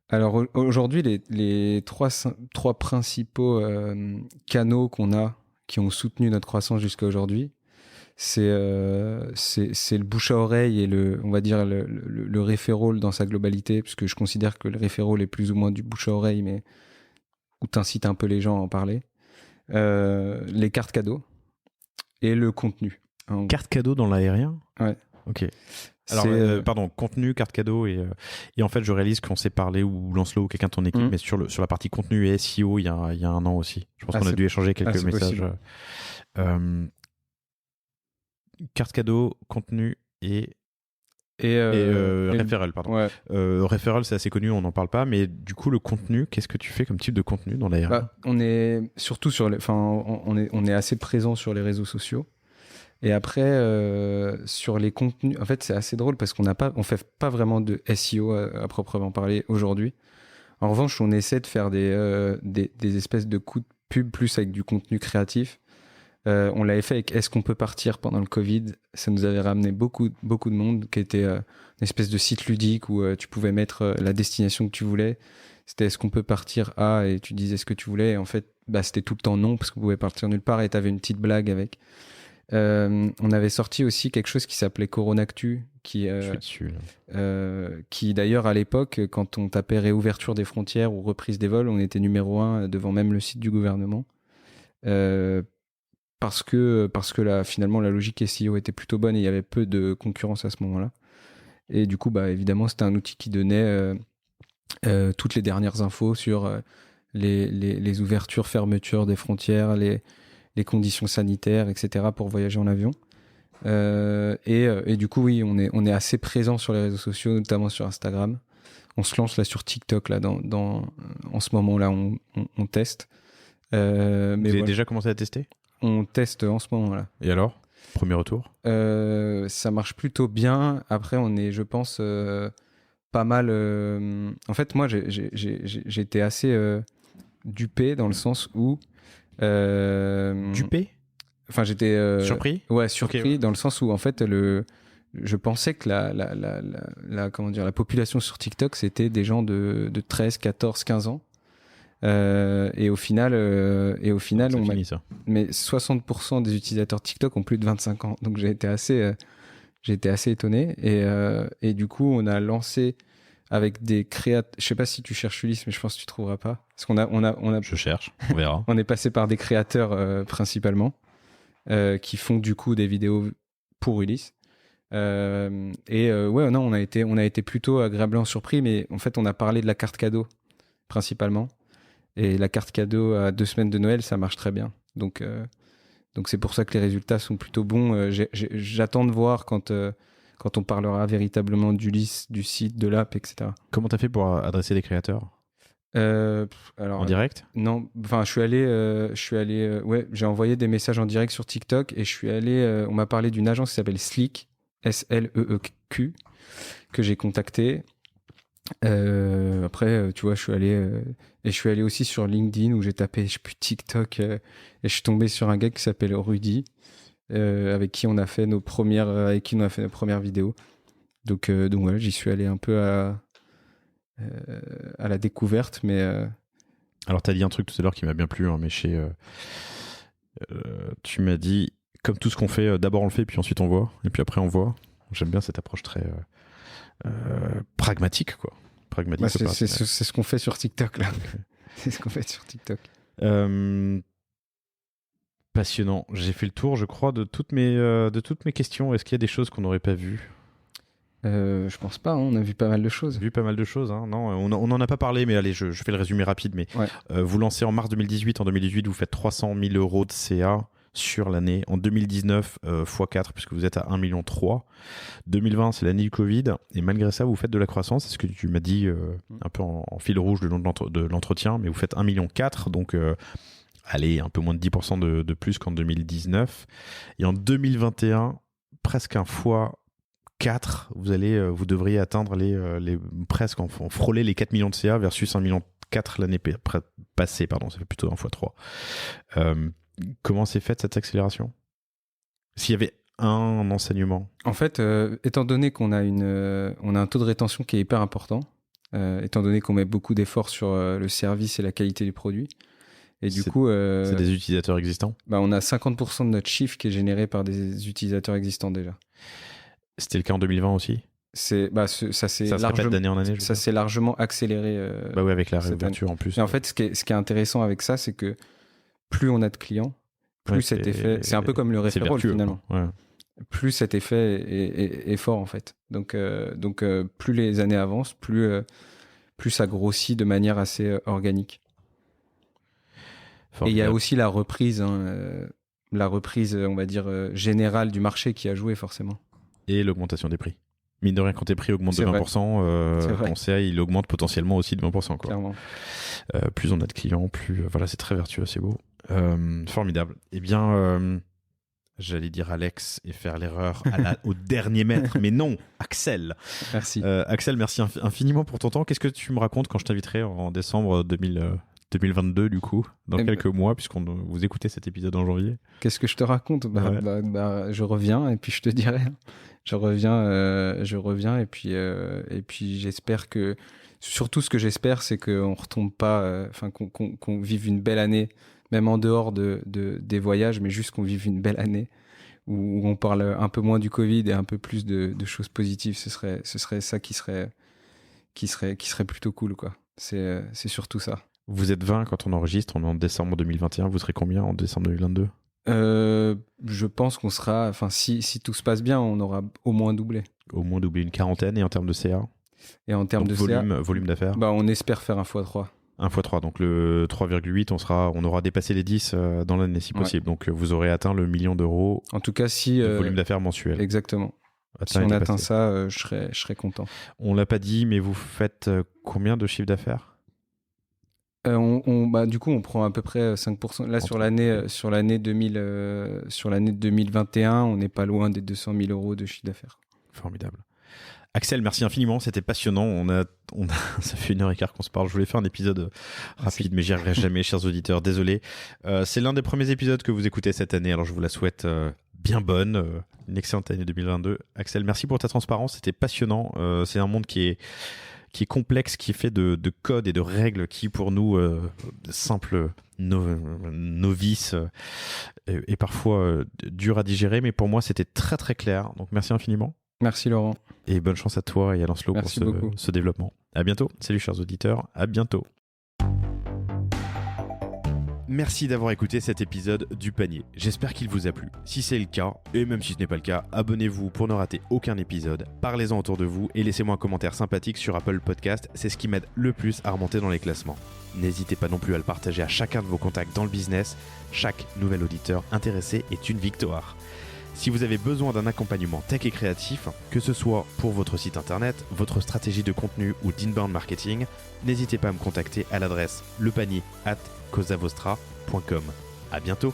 Alors aujourd'hui, les trois principaux canaux qui ont soutenu notre croissance jusqu'à aujourd'hui, c'est le bouche à oreille et on va dire le referral dans sa globalité, puisque je considère que le referral est plus ou moins du bouche à oreille, mais où t'incites un peu les gens à en parler. Les cartes cadeaux et le contenu. Cartes cadeaux dans l'aérien? Ouais. Ok. Alors, pardon, contenu, carte cadeau, et en fait, je réalise qu'on s'est parlé, ou Lancelot ou quelqu'un de ton équipe, mais sur la partie contenu et SEO, il y a un an aussi. Je pense qu'on a dû échanger quelques messages. Carte cadeau, contenu et referral, pardon. Ouais. Referral, c'est assez connu, on n'en parle pas, mais du coup, le contenu, qu'est-ce que tu fais comme type de contenu dans l'aérien? On est surtout on est assez présent sur les réseaux sociaux. Et après, sur les contenus, en fait, c'est assez drôle parce qu'on fait pas vraiment de SEO à proprement parler aujourd'hui. En revanche, on essaie de faire des espèces de coups de pub plus avec du contenu créatif. On l'avait fait avec Est-ce qu'on peut partir pendant le Covid. Ça nous avait ramené beaucoup de monde, qui était une espèce de site ludique où tu pouvais mettre la destination que tu voulais. C'était Est-ce qu'on peut partir à, et tu disais ce que tu voulais. Et en fait, c'était tout le temps non, parce qu'on pouvait partir nulle part et tu avais une petite blague avec. On avait sorti aussi quelque chose qui s'appelait Coronactu, qui d'ailleurs à l'époque, quand on tapait réouverture des frontières ou reprise des vols, on était numéro 1 devant même le site du gouvernement, parce que finalement la logique SEO était plutôt bonne et il y avait peu de concurrence à ce moment-là. Et du coup, évidemment, c'était un outil qui donnait toutes les dernières infos sur les ouvertures, fermetures des frontières, les conditions sanitaires, etc. pour voyager en avion. Et du coup, oui, on est assez présent sur les réseaux sociaux, notamment sur Instagram. On se lance là sur TikTok là en ce moment là, on teste. Vous Mais avez voilà, déjà commencé à tester? on teste en ce moment là. Et alors? Premier retour? Ça marche plutôt bien. Après, on est, je pense, pas mal. En fait, moi, j'ai été assez dupé dans le sens où. Dupé? Enfin, j'étais. Surpris? Ouais, surpris Ok, ouais. dans le sens où, en fait, je pensais que comment dire, la population sur TikTok, c'était des gens de 13, 14, 15 ans. Et au final, C'est on m'a fini ça. mais 60% des utilisateurs TikTok ont plus de 25 ans. Donc j'ai été assez étonné. Et du coup, on a lancé avec des créateurs. Je sais pas si tu cherches Ulysse, mais je pense que tu trouveras pas. Parce Je cherche, on verra. on est passé par des créateurs principalement qui font du coup des vidéos pour Ulysse. Ouais, non, on a été plutôt agréablement surpris, mais en fait, on a parlé de la carte cadeau principalement. Et la carte cadeau à 2 semaines de Noël, ça marche très bien. Donc c'est pour ça que les résultats sont plutôt bons. J'attends de voir quand on parlera véritablement d'Ulysse, du site, de l'app, etc. Comment t'as fait pour adresser des créateurs? Alors, En direct? non, enfin, ouais, j'ai envoyé des messages en direct sur TikTok et je suis allé, on m'a parlé d'une agence qui s'appelle Sleek, Sleeq, que j'ai contacté. Après, tu vois, je suis allé aussi sur LinkedIn où j'ai tapé, je sais plus, TikTok, et je suis tombé sur un gars qui s'appelle Rudy, avec qui on a fait nos premières vidéos. Donc voilà, j'y suis allé un peu à la découverte, mais Alors, t'as dit un truc tout à l'heure qui m'a bien plu, hein, mais tu m'as dit, comme tout ce qu'on fait, d'abord on le fait, puis ensuite on voit, et puis après on voit. J'aime bien cette approche très pragmatique, quoi. Pragmatique, c'est ce qu'on fait sur TikTok, là. C'est ce qu'on fait sur TikTok. Passionnant. J'ai fait le tour, je crois, de toutes mes questions. Est-ce qu'il y a des choses qu'on n'aurait pas vues? Je pense pas, hein, on a vu pas mal de choses. Vu pas mal de choses, hein. Non, on n'en a pas parlé, mais allez, je fais le résumé rapide. Mais Ouais. vous lancez en mars 2018. En 2018, vous faites 300 000 euros de CA sur l'année. En 2019, x4, puisque vous êtes à 1,3 million. 2020, c'est l'année du Covid. Et malgré ça, vous faites de la croissance. C'est ce que tu m'as dit un peu en fil rouge le long de l'entretien. Mais vous faites 1,4 million. Donc, allez, un peu moins de 10% de plus qu'en 2019. Et en 2021, presque un fois 4, vous devriez atteindre les presque frôler les 4 millions de CA versus 1,4 million l'année passée, pardon, ça fait plutôt 1 fois 3. Comment s'est faite cette accélération? S'il y avait un enseignement? En fait, étant donné qu'on a on a un taux de rétention qui est hyper important, étant donné qu'on met beaucoup d'efforts sur le service et la qualité du produit, et du coup, c'est des utilisateurs existants? On a 50% de notre chiffre qui est généré par des utilisateurs existants déjà. C'était le cas en 2020 aussi? Ça se répète d'année en année, ça s'est largement accéléré. Bah oui, avec la cette réouverture en plus. Et en fait, ce qui est intéressant avec ça, c'est que plus on a de clients, plus cet effet. C'est un peu comme le referral finalement. Ouais. Plus cet effet est fort en fait. Donc, plus les années avancent, plus ça grossit de manière assez organique. Et il y a aussi la reprise, on va dire, générale du marché qui a joué forcément. Et l'augmentation des prix. Mine de rien, quand tes prix augmentent de 20%, ton CA, il augmente potentiellement aussi de 20%. Quoi. Clairement. Plus on a de clients, plus... voilà, c'est très vertueux, c'est beau. Formidable. Eh bien, j'allais dire Alex et faire l'erreur au dernier mètre, mais non, Axel. Merci. Axel, merci infiniment pour ton temps. Qu'est-ce que tu me racontes quand je t'inviterai en décembre 2022, du coup, dans quelques mois, vous écoutez cet épisode en janvier? Qu'est-ce que je te raconte? Je reviens et puis je te dirai. Je reviens et puis j'espère que... Surtout, ce que j'espère, c'est qu'on retombe pas... qu'on vive une belle année, même en dehors des voyages, mais juste qu'on vive une belle année où on parle un peu moins du Covid et un peu plus de choses positives. Ce serait ça qui serait plutôt cool, quoi. C'est surtout ça. Vous êtes 20 quand on enregistre, on est en décembre 2021, vous serez combien en décembre 2022? Je pense qu'on sera, enfin si tout se passe bien, on aura au moins doublé. Au moins doublé, une quarantaine. Et en termes de CA? Et en termes de volume d'affaires? On espère faire 1 x 3. 1 x 3, donc le 3,8, on aura dépassé les 10 dans l'année si possible. Donc vous aurez atteint le 1 million d'euros en tout cas, si, de volume d'affaires mensuel. Exactement. Si on atteint ça, je serais content. On l'a pas dit, mais vous faites combien de chiffre d'affaires ? Du coup, on prend à peu près 5%. Là, sur l'année 2021, on n'est pas loin des 200 000 euros de chiffre d'affaires. Formidable. Axel, merci infiniment, c'était passionnant. Ça fait 1h15 qu'on se parle. Je voulais faire un épisode rapide, mais j'y arriverai jamais, chers auditeurs. Désolé. C'est l'un des premiers épisodes que vous écoutez cette année, alors je vous la souhaite bien bonne. Une excellente année 2022. Axel, merci pour ta transparence. C'était passionnant. C'est un monde qui est complexe, qui est fait de codes et de règles qui, pour nous, simples novices, est parfois dur à digérer. Mais pour moi, c'était très très clair. Donc merci infiniment. Merci Laurent. Et bonne chance à toi et à Lancelot pour ce développement. À bientôt. Salut chers auditeurs. À bientôt. Merci d'avoir écouté cet épisode du panier. J'espère qu'il vous a plu. Si c'est le cas, et même si ce n'est pas le cas, abonnez-vous pour ne rater aucun épisode. Parlez-en autour de vous et laissez-moi un commentaire sympathique sur Apple Podcast. C'est ce qui m'aide le plus à remonter dans les classements. N'hésitez pas non plus à le partager à chacun de vos contacts dans le business. Chaque nouvel auditeur intéressé est une victoire. Si vous avez besoin d'un accompagnement tech et créatif, que ce soit pour votre site internet, votre stratégie de contenu ou d'inbound marketing, n'hésitez pas à me contacter à l'adresse lepanier@causavostra.com. À bientôt.